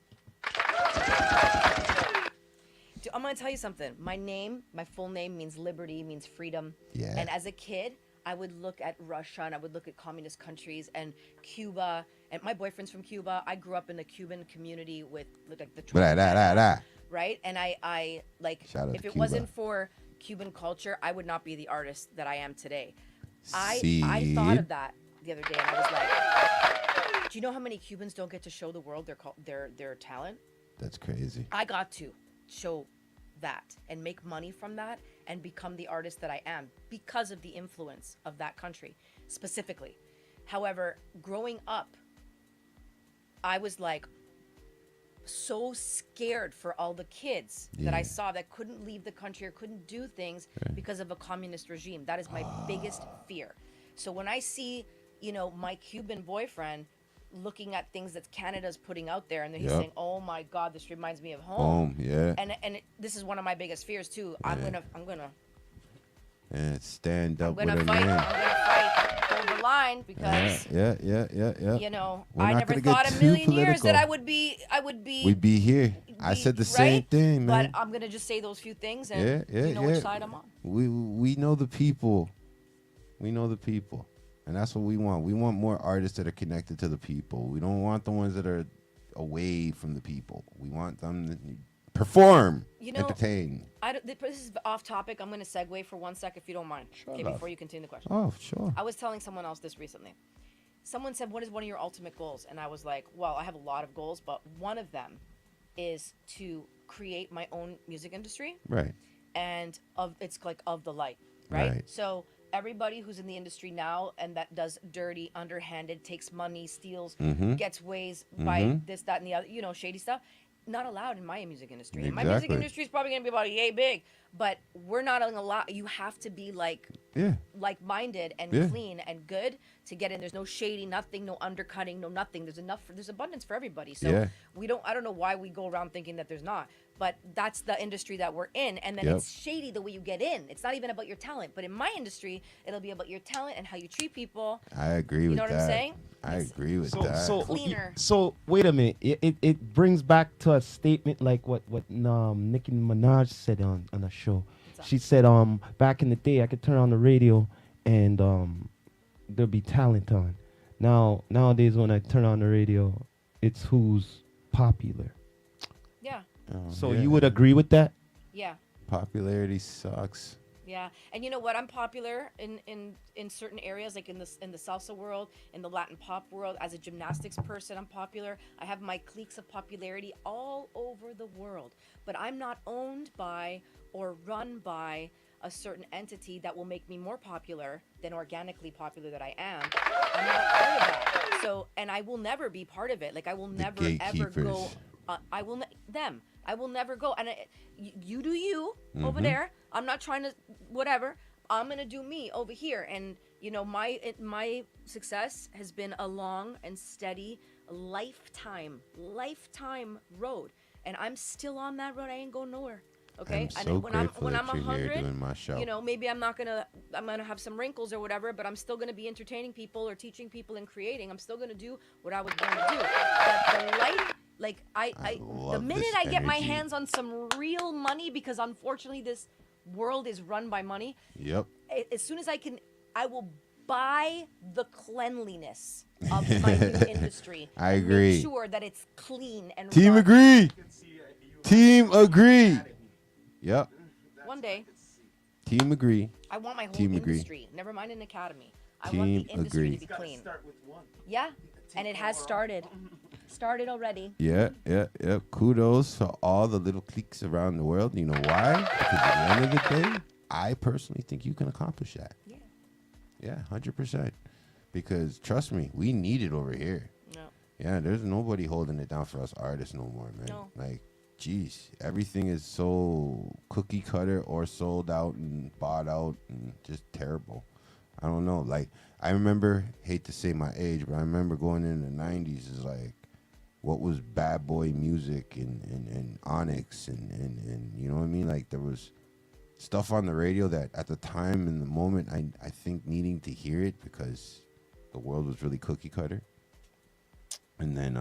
Speaker 2: Dude, I'm gonna tell you something. My full name means liberty, means freedom.
Speaker 1: Yeah.
Speaker 2: And as a kid, I would look at Russia and I would look at communist countries and Cuba. And my boyfriend's from Cuba. I grew up in the Cuban community with like the right. And I like
Speaker 1: Shout out
Speaker 2: if
Speaker 1: to
Speaker 2: it
Speaker 1: Cuba.
Speaker 2: wasn't for Cuban culture, I would not be the artist that I am today. I
Speaker 1: See?
Speaker 2: thought of that the other day and I was like, do you know how many Cubans don't get to show the world their talent?
Speaker 1: That's crazy.
Speaker 2: I got to show that and make money from that and become the artist that I am because of the influence of that country specifically. However, growing up, I was like so scared for all the kids that I
Speaker 1: Yeah.
Speaker 2: saw that couldn't leave the country or couldn't do things because of a communist regime. That is my biggest fear. So when I see, my Cuban boyfriend looking at things that Canada's putting out there and then he's
Speaker 1: Yep.
Speaker 2: saying, "Oh my God, this reminds me of home."
Speaker 1: Yeah.
Speaker 2: And this is one of my biggest fears too. I'm gonna
Speaker 1: And stand up
Speaker 2: fight.
Speaker 1: with a
Speaker 2: I'm
Speaker 1: man.
Speaker 2: gonna fight, hold the line because
Speaker 1: Yeah. We're
Speaker 2: I
Speaker 1: not
Speaker 2: never
Speaker 1: gonna get
Speaker 2: thought a
Speaker 1: too
Speaker 2: million years that
Speaker 1: political.
Speaker 2: I would be.
Speaker 1: We'd be here. I said the same
Speaker 2: right?
Speaker 1: thing, man.
Speaker 2: But I'm gonna just say those few things and
Speaker 1: Yeah.
Speaker 2: you know which side I'm on.
Speaker 1: We know the people. We know the people. And that's what we want. We want more artists that are connected to the people. We don't want the ones that are away from the people. We want them to perform, entertain.
Speaker 2: This is off topic. I'm gonna segue for 1 sec if you don't mind.
Speaker 1: Sure,
Speaker 2: Okay,
Speaker 1: love.
Speaker 2: before you continue the question.
Speaker 1: Oh, sure.
Speaker 2: I was telling someone else this recently. Someone said, "What is one of your ultimate goals?" And I was like, "Well, I have a lot of goals, but one of them is to create my own music industry
Speaker 1: Right.
Speaker 2: and it's like of the light, right?
Speaker 1: Right.
Speaker 2: So everybody who's in the industry now and that does dirty, underhanded, takes money, steals, gets ways by this, that, and the other, shady stuff, not allowed in my music industry. And my music
Speaker 1: Exactly.
Speaker 2: industry is probably gonna be about yay big, but we're not allowed. You have to be like-minded and
Speaker 1: Yeah.
Speaker 2: clean and good to get in. There's no shady, nothing, no undercutting, no nothing. There's abundance for everybody. So
Speaker 1: Yeah.
Speaker 2: I don't know why we go around thinking that there's not, but that's the industry that we're in. And then
Speaker 1: Yep.
Speaker 2: it's shady the way you get in. It's not even about your talent, but in my industry, it'll be about your talent and how you treat people.
Speaker 1: I agree with
Speaker 2: know
Speaker 1: that.
Speaker 2: what I'm saying?
Speaker 1: I
Speaker 2: It's-
Speaker 1: agree with
Speaker 3: So,
Speaker 1: that.
Speaker 3: so,
Speaker 2: Cleaner.
Speaker 3: so wait a minute. It brings back to a statement like what Nicki Minaj said on a show.
Speaker 2: up?
Speaker 3: She said back in the day I could turn on the radio and there'll be talent on. Nowadays when I turn on the radio, it's who's popular.
Speaker 2: Yeah,
Speaker 3: So
Speaker 1: Yeah.
Speaker 3: you would agree with that?
Speaker 2: yeah.
Speaker 1: Popularity sucks.
Speaker 2: Yeah, and you know what? I'm popular in certain areas, like in the salsa world, in the Latin pop world. As a gymnastics person, I'm popular. I have my cliques of popularity all over the world, but I'm not owned by or run by a certain entity that will make me more popular than organically popular that I am. I'm not part of that. So, and I will never be part of it. Like I will never ever go.
Speaker 1: gatekeepers.
Speaker 2: I will them. I will never go. And you do you
Speaker 1: Mm-hmm.
Speaker 2: over there. I'm not trying to whatever. I'm gonna do me over here. And my success has been a long and steady lifetime road. And I'm still on that road. I ain't going nowhere. Okay.
Speaker 1: I'm
Speaker 2: And
Speaker 1: so
Speaker 2: when
Speaker 1: grateful
Speaker 2: I'm
Speaker 1: that you're here
Speaker 2: 100,
Speaker 1: doing my show.
Speaker 2: maybe I'm gonna have some wrinkles or whatever, but I'm still gonna be entertaining people or teaching people and creating. I'm still gonna do what I was born to do. But the light, like the
Speaker 1: love
Speaker 2: minute
Speaker 1: this
Speaker 2: I get my
Speaker 1: energy.
Speaker 2: hands on some real money, because unfortunately this world is run by money.
Speaker 1: Yep.
Speaker 2: As soon as I will buy the cleanliness of my new industry.
Speaker 1: I
Speaker 2: and
Speaker 1: agree.
Speaker 2: Make sure that it's clean and
Speaker 1: Team
Speaker 2: run.
Speaker 1: agree. Team agree. Yep.
Speaker 2: One day,
Speaker 1: Team agree.
Speaker 2: I want my whole
Speaker 1: Team agree.
Speaker 2: industry. Never mind an academy. I want
Speaker 1: Team
Speaker 2: the industry
Speaker 1: agree.
Speaker 2: to be clean. Yeah, and it has started. Started already.
Speaker 1: Yeah. Kudos to all the little cliques around the world. You know why? Because at the end of the day, I personally think you can accomplish that.
Speaker 2: Yeah.
Speaker 1: Yeah, 100%. Because trust me, we need it over here.
Speaker 2: No.
Speaker 1: Yeah, there's nobody holding it down for us artists no more, man.
Speaker 2: No.
Speaker 1: Like geez, everything is so cookie cutter or sold out and bought out and just terrible. I don't know. Like, I remember, hate to say my age, but I remember going in the 90s is like, what was bad boy music and Onyx and you know what I mean? Like, there was stuff on the radio that at the time in the moment, I think needing to hear it because the world was really cookie cutter. And then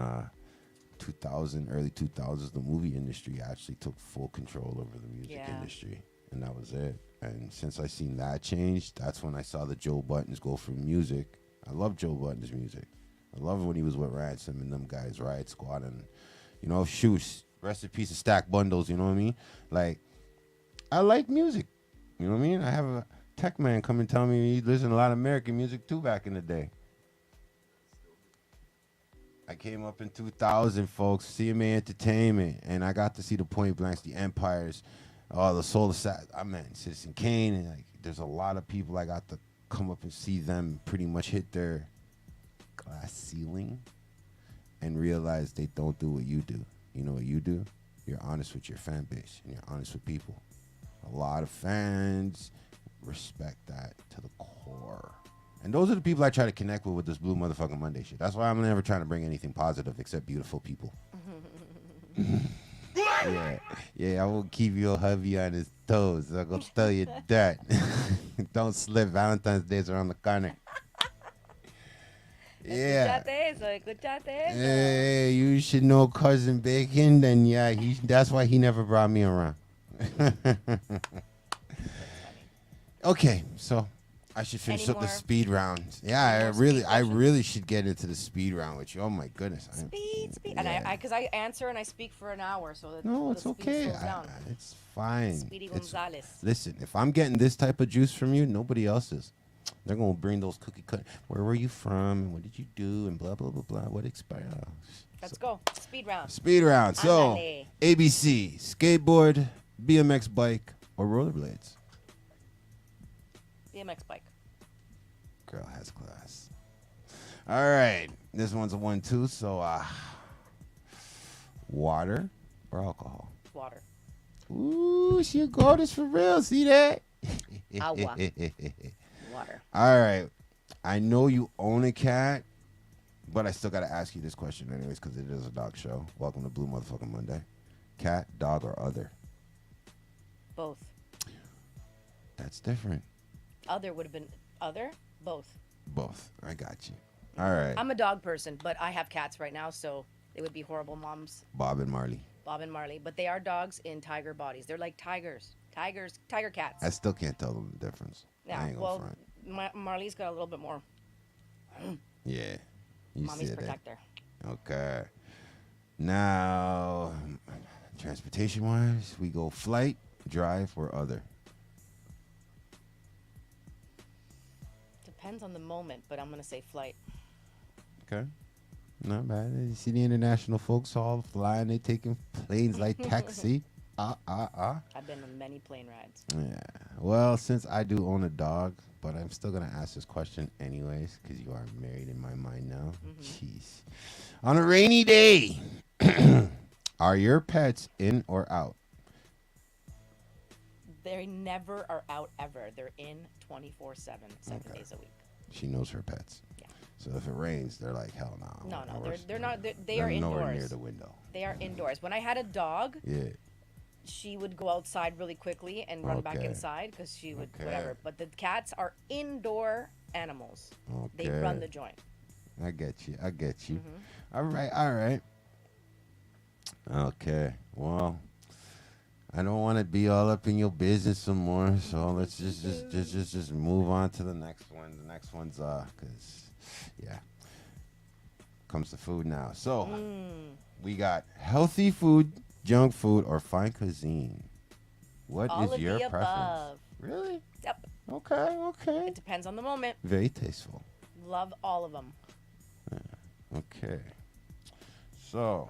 Speaker 1: 2000, early 2000s, the movie industry actually took full control over the music
Speaker 2: Yeah.
Speaker 1: industry. And that was it. And since I seen that change, that's when I saw the Joe Buttons go from music. I love Joe Buttons' music. I love when he was with Ransom and them guys, Riot Squad, and, you know, shoots, rest in peace of Stack Bundles, you know what I mean? Like, I like music, you know what I mean? I have a tech man come and tell me he listened to a lot of American music, too, back in the day. I came up in 2000, folks, CMA Entertainment, and I got to see the Point Blanks, the Empires, the Soul Assassin. I meant Citizen Kane, and like, there's a lot of people I got to come up and see them pretty much hit their glass ceiling and realize they don't do what you do. You know what you do? You're honest with your fan base, and you're honest with people. A lot of fans respect that to the core. And those are the people I try to connect with this Blue Motherfucking Monday shit. That's why I'm never trying to bring anything positive except beautiful people. Yeah, I will keep your hubby on his toes. I'm going to tell you that. Don't slip. Valentine's Day's around the corner. Yeah.
Speaker 2: Escuchate eso.
Speaker 1: Hey, you should know Cousin Bacon. Then, yeah, that's why he never brought me around. Okay, so I should finish up the speed round. Yeah, I really should get into the speed round with you. Oh my goodness.
Speaker 2: Speed.
Speaker 1: Yeah.
Speaker 2: And because I answer and I speak for an hour, so that
Speaker 1: No,
Speaker 2: the
Speaker 1: it's
Speaker 2: speed
Speaker 1: okay.
Speaker 2: slows down.
Speaker 1: It's fine.
Speaker 2: Speedy Gonzalez.
Speaker 1: Listen, if I'm getting this type of juice from you, nobody else is. They're gonna bring those cookie cut. Where were you from? And what did you do? And blah blah blah blah. What expired?
Speaker 2: Let's go. Speed round.
Speaker 1: Speed round. So
Speaker 2: Ándale.
Speaker 1: ABC: skateboard, BMX bike, or rollerblades.
Speaker 2: BMX bike.
Speaker 1: Girl has class. All right, this one's a 1-2. So, water or alcohol?
Speaker 2: Water.
Speaker 1: Ooh, she go this for real. See that?
Speaker 2: Agua. Water.
Speaker 1: All right. I know you own a cat, but I still got to ask you this question anyways because it is a dog show. Welcome to Blue Motherfucking Monday. Cat, dog, or other?
Speaker 2: Both.
Speaker 1: That's different.
Speaker 2: Other would have been other. Both.
Speaker 1: Both. I got you. All right.
Speaker 2: I'm a dog person, but I have cats right now, so they would be horrible moms.
Speaker 1: Bob and Marley.
Speaker 2: Bob and Marley, but they are dogs in tiger bodies. They're like tigers, tiger cats.
Speaker 1: I still can't tell them the difference. I
Speaker 2: Yeah,
Speaker 1: ain't gonna
Speaker 2: well,
Speaker 1: front.
Speaker 2: Marley's got a little bit more.
Speaker 1: Yeah. You
Speaker 2: Mommy's
Speaker 1: said that.
Speaker 2: protector.
Speaker 1: Okay. Now, transportation-wise, we go flight, drive, or other.
Speaker 2: Depends on the moment, but I'm gonna say flight.
Speaker 1: Okay. Not bad. You see the international folks all flying. They taking planes like taxi.
Speaker 2: I've been on many plane rides.
Speaker 1: Yeah. Well, since I do own a dog, but I'm still going to ask this question anyways, because you are married in my mind now. Jeez. On a rainy day, are your pets in or out?
Speaker 2: They never are out ever. They're in 24/7, 7
Speaker 1: Okay.
Speaker 2: days a week.
Speaker 1: She knows her pets.
Speaker 2: Yeah.
Speaker 1: So if it rains, they're like, hell no.
Speaker 2: No, they're not. They
Speaker 1: They're
Speaker 2: are
Speaker 1: nowhere
Speaker 2: indoors.
Speaker 1: near the window.
Speaker 2: They are indoors. When I had a dog,
Speaker 1: Yeah.
Speaker 2: she would go outside really quickly and run back
Speaker 1: Okay.
Speaker 2: inside because she would
Speaker 1: Okay.
Speaker 2: whatever. But the cats are indoor animals.
Speaker 1: Okay.
Speaker 2: They run the joint.
Speaker 1: I get you. All right. Okay. Well, I don't want to be all up in your business some more, so let's just move on to the next one. The next one's cause yeah, comes to food now. So we got healthy food, junk food, or fine cuisine. What
Speaker 2: All
Speaker 1: is
Speaker 2: of
Speaker 1: your
Speaker 2: the
Speaker 1: preference?
Speaker 2: above.
Speaker 1: Really?
Speaker 2: Yep.
Speaker 1: Okay.
Speaker 2: It depends on the moment.
Speaker 1: Very tasteful.
Speaker 2: Love all of them.
Speaker 1: Okay. So,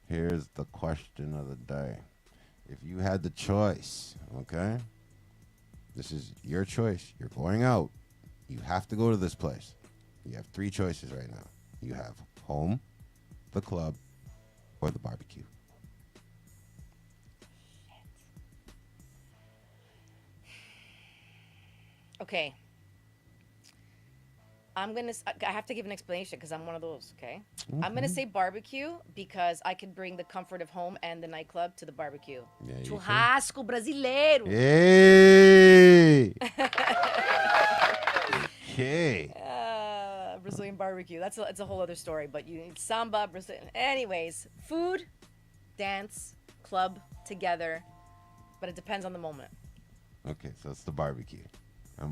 Speaker 1: here's the question of the day. If you had the choice, okay? This is your choice. You're going out. You have to go to this place. You have 3 choices right now. You have home, the club, or the barbecue.
Speaker 2: Okay. I have to give an explanation because I'm one of those, okay? I'm gonna say barbecue because I can bring the comfort of home and the nightclub to the barbecue.
Speaker 1: Yeah, you can.
Speaker 2: Churrasco brasileiro.
Speaker 1: Hey. Okay.
Speaker 2: Brazilian barbecue. It's a whole other story, but you need samba, Brazilian. Anyways, food, dance, club, together, but it depends on the moment.
Speaker 1: Okay, so it's the barbecue.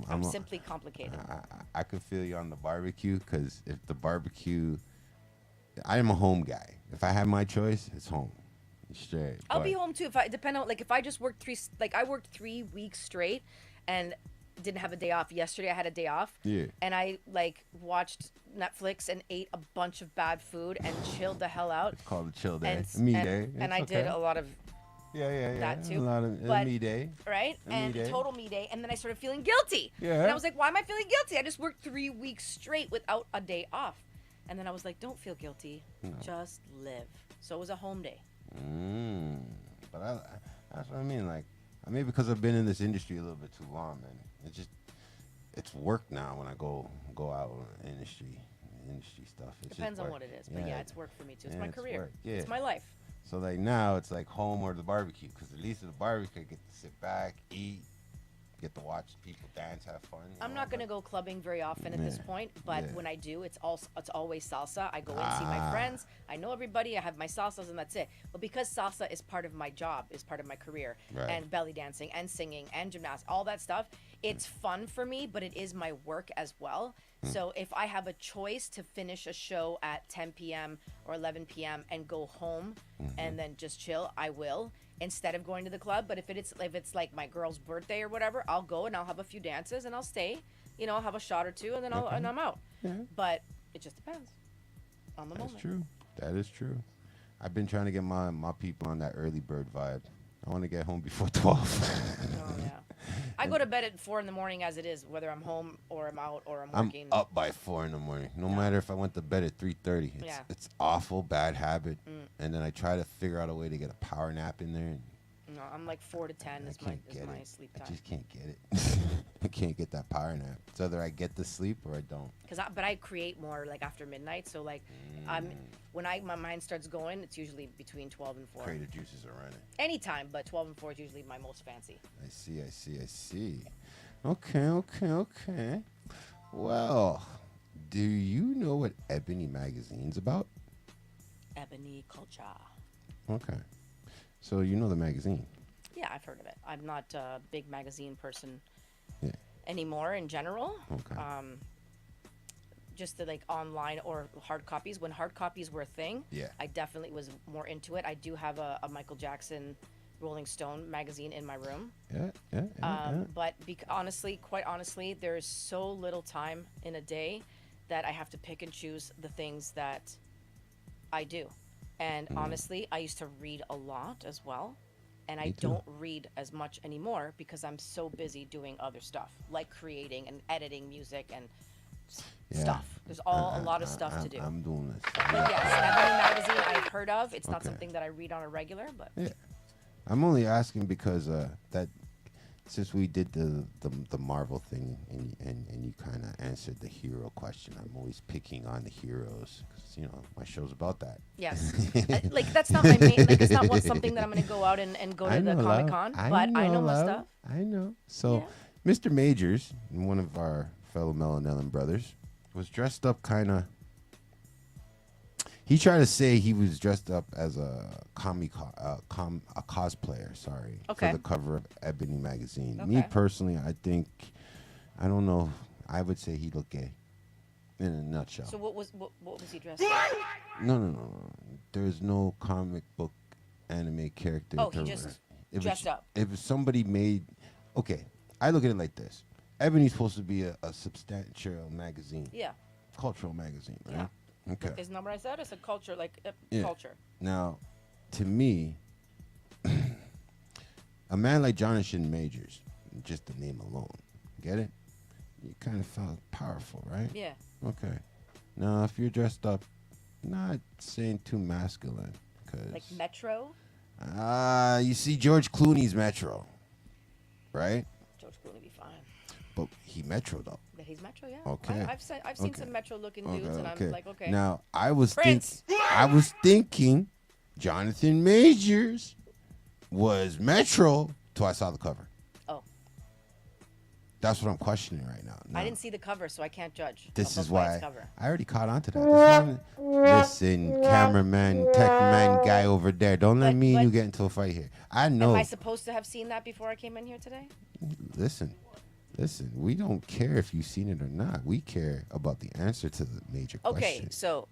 Speaker 2: I'm simply complicated.
Speaker 1: I could feel you on the barbecue because if the barbecue, I am a home guy. If I have my choice, it's home. Straight.
Speaker 2: I'll be home too if if I just worked I worked 3 weeks straight and didn't have a day off. Yesterday I had a day off.
Speaker 1: Yeah.
Speaker 2: And I like watched Netflix and ate a bunch of bad food and chilled the hell out.
Speaker 1: It's called a chill day.
Speaker 2: And
Speaker 1: Me day.
Speaker 2: And
Speaker 1: It's
Speaker 2: I did
Speaker 1: okay.
Speaker 2: a lot of
Speaker 1: Yeah.
Speaker 2: that too.
Speaker 1: A lot of
Speaker 2: But-
Speaker 1: me day.
Speaker 2: right?
Speaker 1: A me
Speaker 2: And
Speaker 1: day.
Speaker 2: total me day. And then I started feeling guilty.
Speaker 1: Yeah.
Speaker 2: And I was like, why am I feeling guilty? I just worked 3 weeks straight without a day off. And then I was like, don't feel guilty.
Speaker 1: No.
Speaker 2: Just live. So it was a home day.
Speaker 1: But that's what I mean. Like, because I've been in this industry a little bit too long, man. It's work now when I go out in industry stuff. It's
Speaker 2: Depends
Speaker 1: just
Speaker 2: on
Speaker 1: work.
Speaker 2: what it is. But yeah, it's work for me too. It's
Speaker 1: Yeah,
Speaker 2: my
Speaker 1: it's
Speaker 2: career.
Speaker 1: work. Yeah.
Speaker 2: It's my life.
Speaker 1: So like now it's like home or the barbecue, because at least at the barbecue I get to sit back, eat, get to watch people dance, have fun.
Speaker 2: I'm not gonna go clubbing very often at this
Speaker 1: Yeah.
Speaker 2: point, but
Speaker 1: Yeah.
Speaker 2: when I do, it's always salsa. I go and see my friends. I know everybody. I have my salsas, and that's it. But because salsa is part of my job, is part of my career,
Speaker 1: Right.
Speaker 2: and belly dancing, and singing, and gymnastics, all that stuff, it's fun for me. But it is my work as well. So if I have a choice to finish a show at 10 p.m. or 11 p.m. and go home and then just chill, I will, instead of going to the club. But if it's like my girl's birthday or whatever, I'll go and I'll have a few dances and I'll stay. I'll have a shot or two and then I'm out.
Speaker 1: Yeah.
Speaker 2: But it just depends on the
Speaker 1: That's
Speaker 2: moment.
Speaker 1: true. That is true. I've been trying to get my people on that early bird vibe. I want to get home before 12.
Speaker 2: Oh yeah. I go to bed at 4 in the morning as it is, whether I'm home or I'm out or I'm
Speaker 1: I'm
Speaker 2: working.
Speaker 1: up by 4 in the morning. No matter if I went to bed at 3:30.
Speaker 2: Yeah.
Speaker 1: It's awful, bad habit. And then I try to figure out a way to get a power nap in there. And
Speaker 2: No, I'm like 4 to 10
Speaker 1: I
Speaker 2: is my
Speaker 1: can't get
Speaker 2: my
Speaker 1: it.
Speaker 2: sleep
Speaker 1: I
Speaker 2: time.
Speaker 1: just can't get it. I can't get that power nap. It's either I get the sleep or I don't.
Speaker 2: But I create more like after midnight. So like, when my mind starts going, it's usually between 12 and 4.
Speaker 1: Creative juices are running.
Speaker 2: Anytime, but 12 and 4 is usually my most fancy.
Speaker 1: I see. Okay. Well, do you know what Ebony Magazine's about?
Speaker 2: Ebony culture.
Speaker 1: Okay. So you know the magazine.
Speaker 2: Yeah, I've heard of it. I'm not a big magazine person
Speaker 1: Yeah.
Speaker 2: anymore in general.
Speaker 1: Okay.
Speaker 2: Just the like online or hard copies. When hard copies were a thing,
Speaker 1: Yeah.
Speaker 2: I definitely was more into it. I do have a Michael Jackson Rolling Stone magazine in my room.
Speaker 1: Yeah.
Speaker 2: But quite honestly, there's so little time in a day that I have to pick and choose the things that I do. And honestly, I used to read a lot as well. And I
Speaker 1: Me too.
Speaker 2: don't read as much anymore because I'm so busy doing other stuff, like creating and editing music and stuff. There's a lot of stuff to do.
Speaker 1: I'm doing this.
Speaker 2: But yes, Ebony Magazine I've heard of. It's not
Speaker 1: Okay.
Speaker 2: something that I read on a regular, but
Speaker 1: Yeah. I'm only asking because that since we did the Marvel thing and you kind of answered the hero question, I'm always picking on the heroes because my show's about that.
Speaker 2: yes. Like that's not my main, like it's not something that I'm going to go out and go to the
Speaker 1: know,
Speaker 2: Comic
Speaker 1: love.
Speaker 2: Con, but I know my
Speaker 1: love.
Speaker 2: stuff.
Speaker 1: I know. So,
Speaker 2: Yeah.
Speaker 1: Mr. Majors, one of our fellow Melanellan brothers, was dressed up kind of. He tried to say he was dressed up as a cosplayer. Sorry,
Speaker 2: Okay.
Speaker 1: for the cover of Ebony magazine. Me
Speaker 2: Okay.
Speaker 1: personally, I don't know. I would say he looked gay. In a nutshell.
Speaker 2: So what was he dressed as?
Speaker 1: No. There's no comic book anime character.
Speaker 2: Oh, he just dressed up.
Speaker 1: If somebody made, okay, I look at it like this: Ebony's supposed to be a substantial magazine,
Speaker 2: Yeah.
Speaker 1: cultural magazine, right? Okay.
Speaker 2: Isn't that what I said? It's a culture, like
Speaker 1: Yeah.
Speaker 2: culture.
Speaker 1: Now, to me, a man like Jonathan Majors, just the name alone, get it? You kind of felt powerful, right?
Speaker 2: Yeah.
Speaker 1: Okay. Now, if you're dressed up, not saying too masculine, because
Speaker 2: Like Metro.
Speaker 1: you see George Clooney's Metro, right?
Speaker 2: George Clooney be fine.
Speaker 1: But he Metro though.
Speaker 2: Yeah, he's Metro, yeah.
Speaker 1: Okay.
Speaker 2: I've seen
Speaker 1: Okay.
Speaker 2: some Metro-looking dudes, and I'm like, okay.
Speaker 1: Now I was
Speaker 2: Prince.
Speaker 1: thinking Jonathan Majors was Metro till I saw the cover.
Speaker 2: Oh,
Speaker 1: That's what I'm questioning right now.
Speaker 2: I didn't see the cover, so I can't judge.
Speaker 1: This
Speaker 2: a
Speaker 1: is
Speaker 2: book by
Speaker 1: why
Speaker 2: its cover.
Speaker 1: I already caught on to that. Listen, cameraman, tech man guy over there. Don't let
Speaker 2: But-
Speaker 1: me and you
Speaker 2: but-
Speaker 1: get into a fight here. I know.
Speaker 2: Am I supposed to have seen that before I came in here today?
Speaker 1: Listen. We don't care if you've seen it or not. We care about the answer to the major
Speaker 2: Okay,
Speaker 1: question.
Speaker 2: so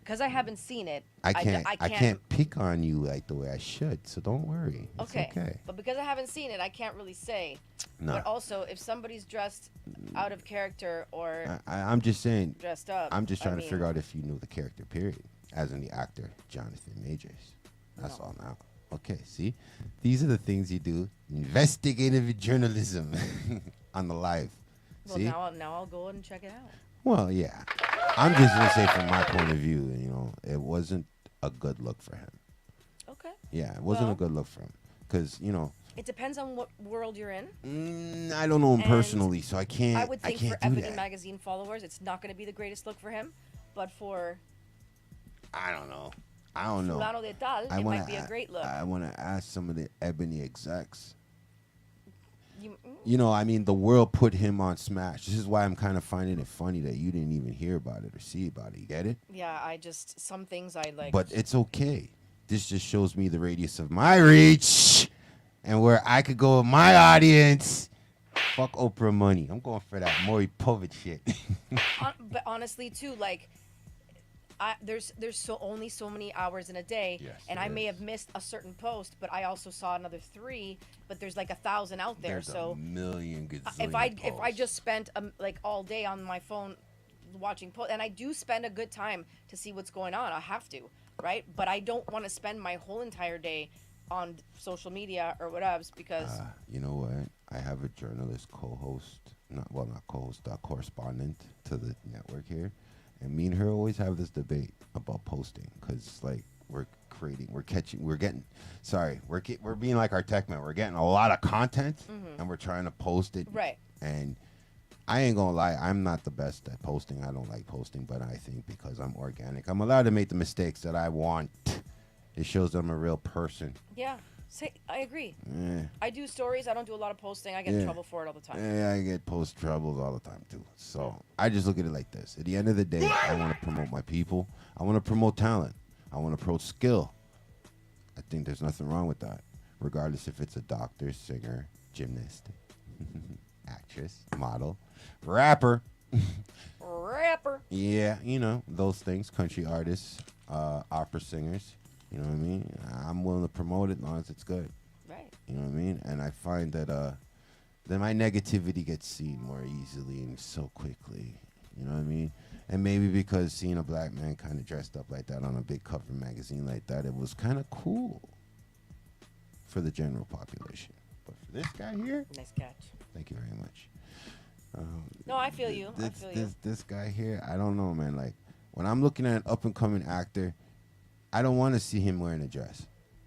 Speaker 2: because I haven't seen it,
Speaker 1: I can't pick on you like the way I should, so don't worry. It's okay.
Speaker 2: But because I haven't seen it, I can't really say.
Speaker 1: No.
Speaker 2: But also, if somebody's dressed out of character or
Speaker 1: I'm just saying.
Speaker 2: dressed up,
Speaker 1: I'm just trying to
Speaker 2: mean,
Speaker 1: figure out if you knew the character, period. As in the actor, Jonathan Majors. That's
Speaker 2: No.
Speaker 1: all now. Okay, see? These are the things you do. Investigative journalism on the live.
Speaker 2: Well,
Speaker 1: See?
Speaker 2: now I'll go and check it out.
Speaker 1: Well, yeah. I'm just going to say from my point of view, it wasn't a good look for him.
Speaker 2: Okay.
Speaker 1: Yeah, it wasn't
Speaker 2: Well-
Speaker 1: a good look for him. Because,
Speaker 2: It depends on what world you're in.
Speaker 1: I don't know him
Speaker 2: And
Speaker 1: personally, so I can't
Speaker 2: I would think for
Speaker 1: can't do
Speaker 2: Ebony
Speaker 1: that.
Speaker 2: Magazine followers, it's not going to be the greatest look for him. But for
Speaker 1: I don't know. I don't know.
Speaker 2: Fulano de Tal, it might be a great look.
Speaker 1: I want to ask some of the Ebony execs.
Speaker 2: You,
Speaker 1: The world put him on Smash. This is why I'm kind of finding it funny that you didn't even hear about it or see about it. You get it?
Speaker 2: yeah, some things I like.
Speaker 1: But it's okay. This just shows me the radius of my reach and where I could go with my audience. Fuck Oprah money. I'm going for that Maury Povich shit.
Speaker 2: But honestly, too, like, there's only so many hours in a day,
Speaker 1: Yes,
Speaker 2: and
Speaker 1: there
Speaker 2: I may
Speaker 1: is.
Speaker 2: have missed a certain post, but I also saw another 3. But there's like 1,000 out there,
Speaker 1: There's
Speaker 2: so
Speaker 1: a million
Speaker 2: if I
Speaker 1: posts.
Speaker 2: just spent like all day on my phone watching posts, and I do spend a good time to see what's going on, I have to, right? But I don't want to spend my whole entire day on social media or whatever because
Speaker 1: You know what? I have a journalist co-host, not co-host, correspondent to the network here, and me and her always have this debate about posting because like we're being like our tech man. We're getting a lot of content and we're trying to post it.
Speaker 2: Right.
Speaker 1: And I ain't gonna lie, I'm not the best at posting. I don't like posting, but I think because I'm organic, I'm allowed to make the mistakes that I want. It shows I'm a real person.
Speaker 2: yeah, I agree.
Speaker 1: Yeah.
Speaker 2: I do stories. I don't do a lot of posting. I get in
Speaker 1: Yeah.
Speaker 2: trouble for it all the time.
Speaker 1: Yeah, I get post troubles all the time too. So I just look at it like this. At the end of the day, I want to promote my people. I want to promote talent. I want to promote skill. I think there's nothing wrong with that, regardless if it's a doctor, singer, gymnast, actress, model, rapper.
Speaker 2: Rapper.
Speaker 1: Yeah, those things. Country artists, opera singers. You know what I mean? I'm willing to promote it as long as it's good.
Speaker 2: Right.
Speaker 1: You know what I mean? And I find that then my negativity gets seen more easily and so quickly. You know what I mean? And maybe because seeing a black man kind of dressed up like that on a big cover magazine like that, it was kind of cool for the general population. But for this guy here,
Speaker 2: Nice catch.
Speaker 1: thank you very much.
Speaker 2: No, I feel you. I feel you.
Speaker 1: This guy here, I don't know, man. Like, when I'm looking at an up-and-coming actor, I don't want to see him wearing a dress.